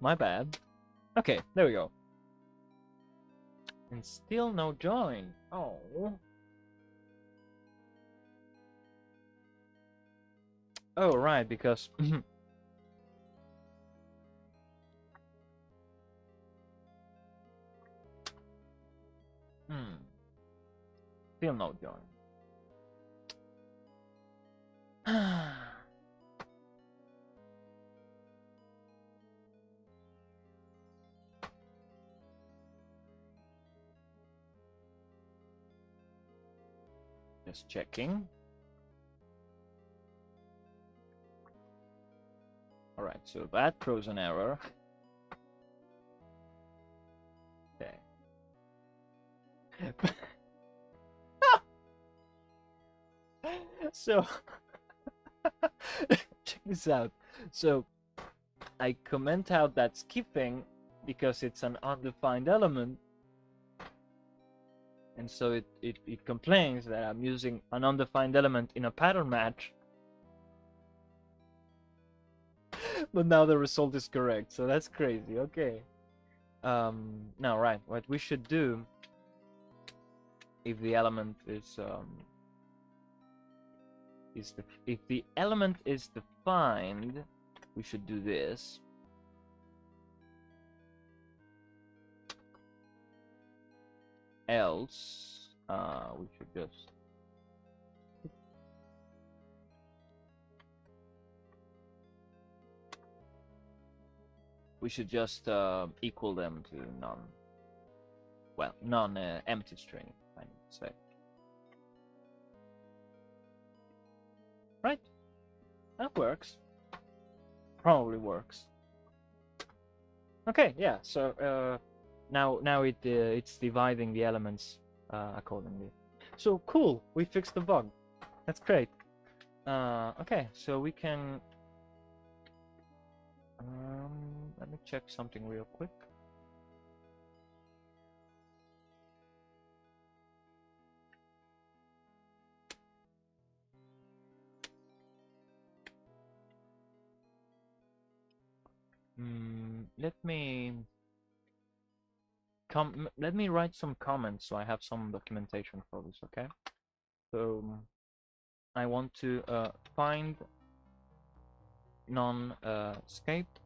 My bad. Okay, there we go. And still no join. Oh. Oh, right, because still no join. Just checking. All right, so that throws an error. Okay. So check this out. So I comment out that skipping because it's an undefined element, and so it complains that I'm using an undefined element in a pattern match. But now the result is correct, so that's crazy. Okay. Now, right, what we should do, if the element is if the element is defined, we should do this. Else, we should just equal them to none. Well, non-empty string, I need to say. Right? That works. Probably works. Okay, yeah. So now it's dividing the elements accordingly. So cool. We fixed the bug. That's great. Okay, so we can. Let me check something real quick. Let me write some comments so I have some documentation for this. Okay. So I want to find non-scape,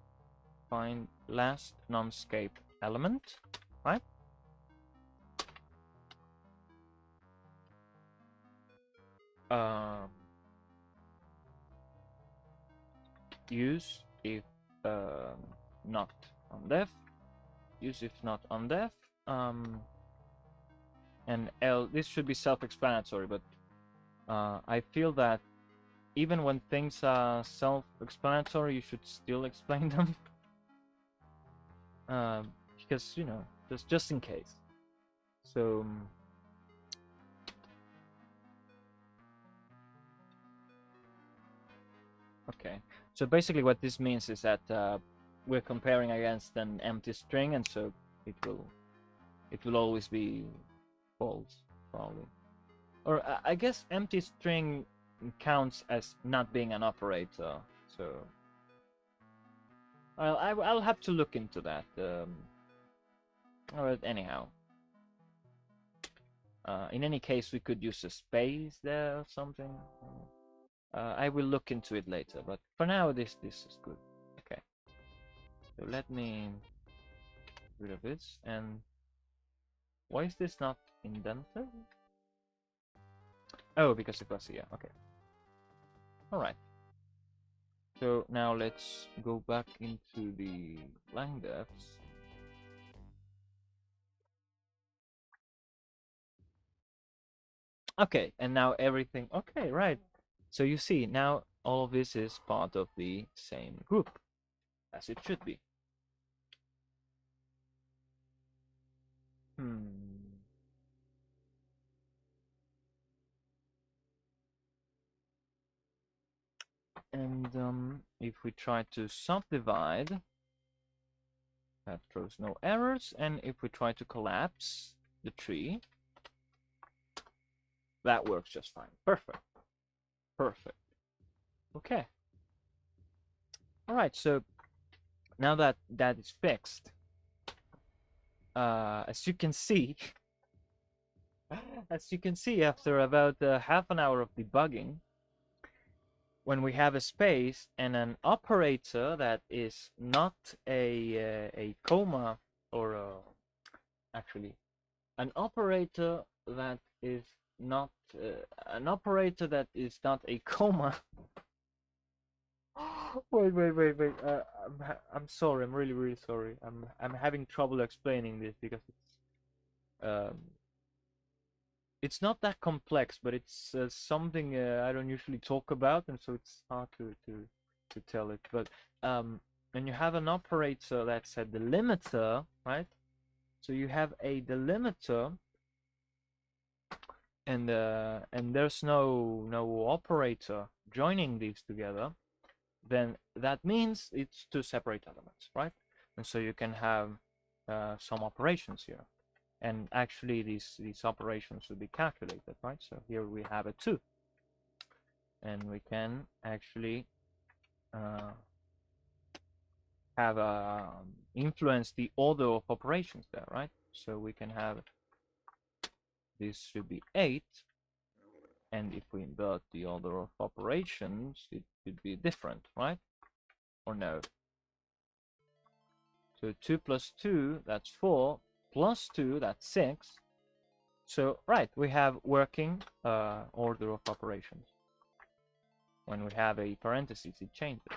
find last non-scape element, right? Use if not on def, use if not on def, and L. This should be self-explanatory, but I feel that even when things are self-explanatory, you should still explain them, because you know, just in case. So okay. So basically, what this means is that we're comparing against an empty string, and so it will always be false, probably. Or I guess empty string counts as not being an operator. So I'll have to look into that. Or anyhow, in any case, we could use a space there or something. I will look into it later, but for now, this is good. Okay. So let me get rid of this. And why is this not indented? Oh, because it was here. Okay. All right. So now let's go back into the lang defs. Okay, and now everything. Okay, right. So you see, now all of this is part of the same group, as it should be. And if we try to subdivide, that throws no errors. And if we try to collapse the tree, that works just fine. Perfect. Perfect. Okay. All right. So now that that is fixed, as you can see, after about half an hour of debugging, when we have a space and an operator that is not a comma, or actually an operator that is not a comma. Wait. I'm sorry. I'm really sorry. I'm having trouble explaining this because um, it's not that complex, but it's something I don't usually talk about, and so it's hard to tell it. But when you have an operator that's a delimiter, right? So you have a delimiter, and there's no operator joining these together, then that means it's two separate elements, right? And so you can have some operations here, and actually these operations will be calculated, right? So here we have a 2, and we can actually have influence the order of operations there, right? So we can have this should be 8, and if we invert the order of operations, it would be different, right? Or no? So 2 plus 2, that's 4, plus 2, that's 6. So, right, we have working order of operations. When we have a parenthesis, it changes.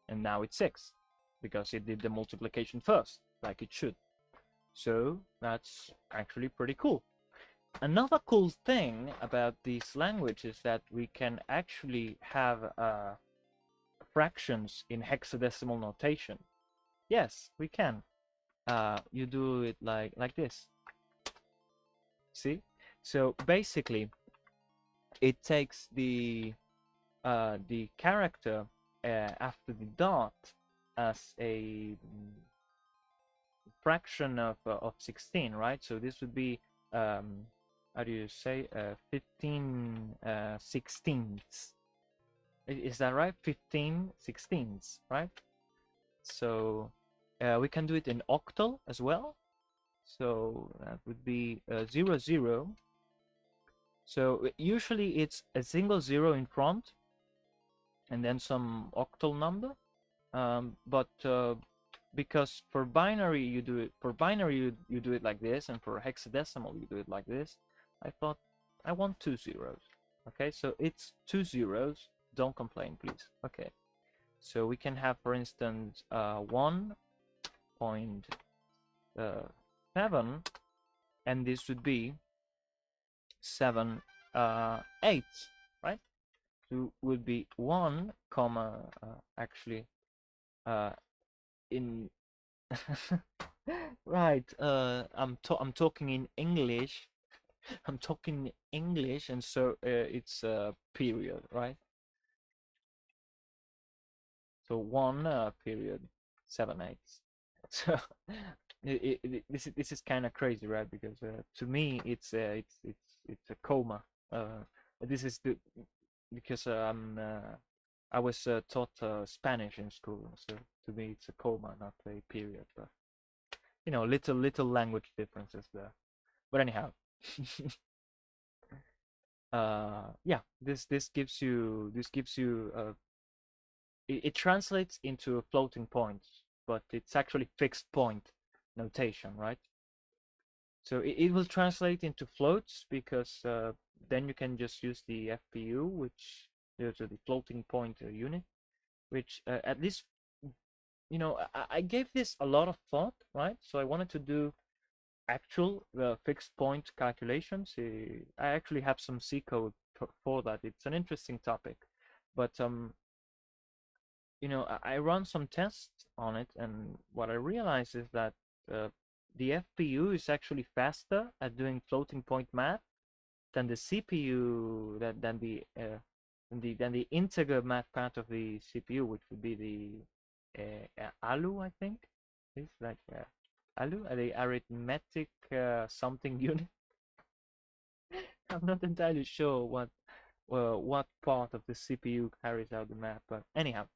And now it's 6, because it did the multiplication first, like it should. So that's actually pretty cool. Another cool thing about this language is that we can actually have fractions in hexadecimal notation. Yes, we can. You do it like this. See? So basically, it takes the character after the dot as a fraction of 16, right? So this would be how do you say 15 sixteenths? Is that right? 15 sixteenths, right? So we can do it in octal as well. So that would be 0 0. So usually it's a single zero in front and then some octal number. But because for binary you do it you do it like this, and for hexadecimal you do it like this, I thought I want 2 zeros. Okay, so it's 2 zeros. Don't complain, please. Okay, so we can have, for instance, 1.7, and this would be 7 eighths, right? So would be 1 comma actually in right. I'm talking in English. I'm talking English, and so it's a period, right? So 1 period 7/8. So this is kind of crazy, right? Because to me it's a comma. This is the because I was taught Spanish in school, so to me it's a comma, not a period. But little language differences there. But anyhow, yeah, this gives you it translates into a floating point, but it's actually fixed point notation, right? So it will translate into floats because then you can just use the FPU, which is the floating point unit, which at least I gave this a lot of thought, right? So I wanted to do actual fixed point calculations. I actually have some C code for that. It's an interesting topic, but I run some tests on it, and what I realized is that uh, the FPU is actually faster at doing floating point math than the CPU, than the integer math part of the CPU, which would be the ALU, I think. It's like ALU, the arithmetic something unit. I'm not entirely sure what part of the CPU carries out the math, but anyhow,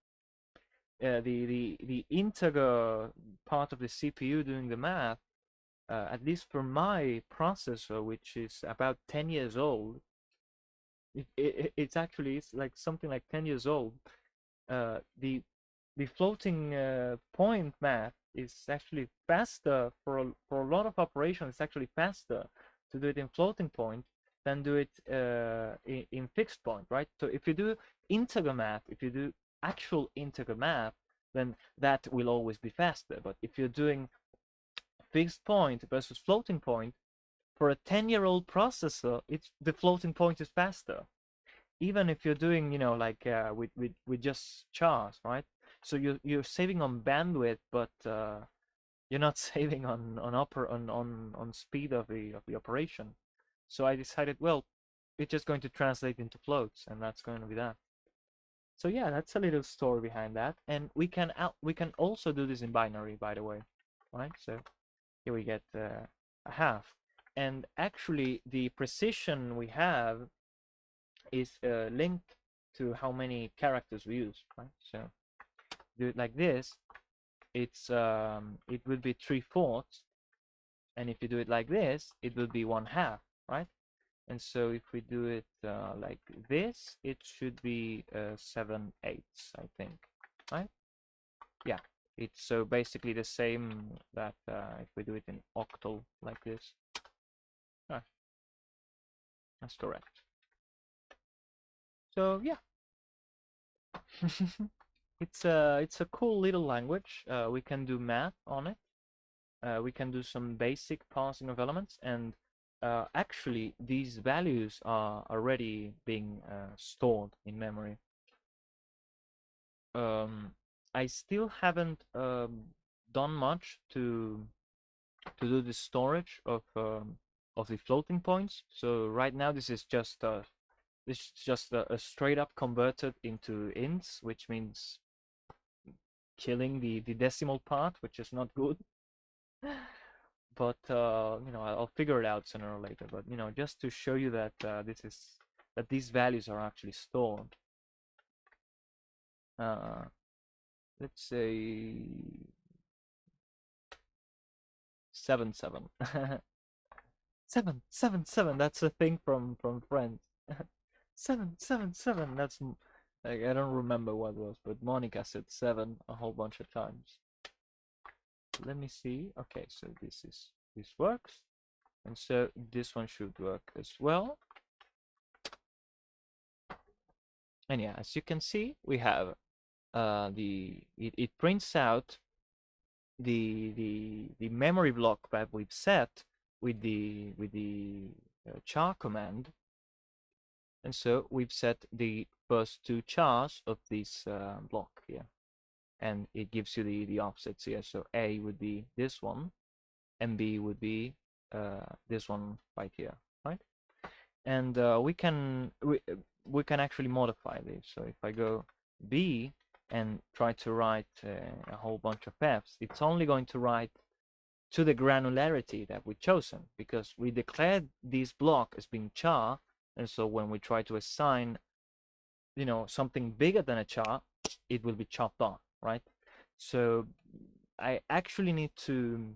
the integer part of the CPU doing the math, at least for my processor, which is about 10 years old, it's like something like 10 years old. The floating point math is actually faster for a lot of operations. It's actually faster to do it in floating point than do it in fixed point, right? So if you do integer math, if you do actual integer math, then that will always be faster. But if you're doing fixed point versus floating point, for a 10-year-old processor, the floating point is faster, even if you're doing like with just chars, right? So you're saving on bandwidth, but you're not saving on speed of the operation. So I decided, well, it's just going to translate into floats, and that's going to be that. So yeah, that's a little story behind that, and we can also do this in binary, by the way, right? So here we get a half, and actually the precision we have is linked to how many characters we use, right? So do it like this, it will be 3/4, and if you do it like this, it will be 1/2, right? And so if we do it like this, it should be 7/8, I think, right? Yeah, it's so basically the same that if we do it in octal like this. Ah, that's correct. So yeah. It's a cool little language. We can do math on it. We can do some basic parsing of elements, and actually these values are already being stored in memory. I still haven't done much to do the storage of the floating points. So right now this is just a straight up converted into ints, which means killing the decimal part, which is not good. But you know, I'll figure it out sooner or later. But you know, just to show you that that these values are actually stored. Let's say 7 7. 7 7 7. That's a thing from Friends. 7 7 7. That's like, I don't remember what it was, but Monica said 7 a whole bunch of times. Let me see. Okay, so this works, and so this one should work as well. And yeah, as you can see, we have it prints out the memory block that we've set with the char command, and so we've set the first two chars of this block here, and it gives you the offsets here. So A would be this one, and B would be this one right here, right? And we can actually modify this. So if I go B and try to write a whole bunch of Fs, it's only going to write to the granularity that we've chosen, because we declared this block as being char, and so when we try to assign, you know, something bigger than a char, it will be chopped off, right? So I actually need to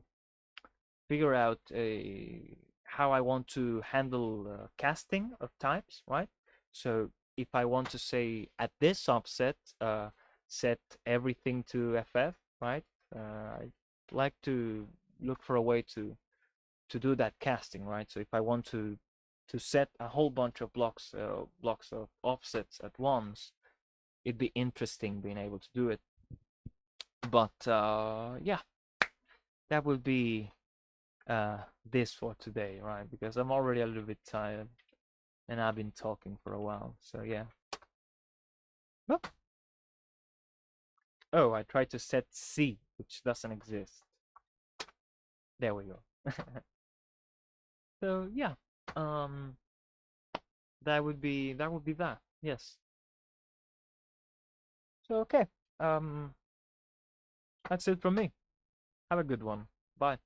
figure out how I want to handle casting of types, right? So if I want to say at this offset, set everything to FF, right? I'd like to look for a way to do that casting, right? So if I want to set a whole bunch of blocks of offsets at once, it'd be interesting being able to do it. But yeah, that will be this for today, right? Because I'm already a little bit tired and I've been talking for a while. So yeah. Oh, oh, I tried to set C, which doesn't exist. There we go. So yeah, um, that would be that. Yes. So okay, that's it from me. Have a good one. Bye.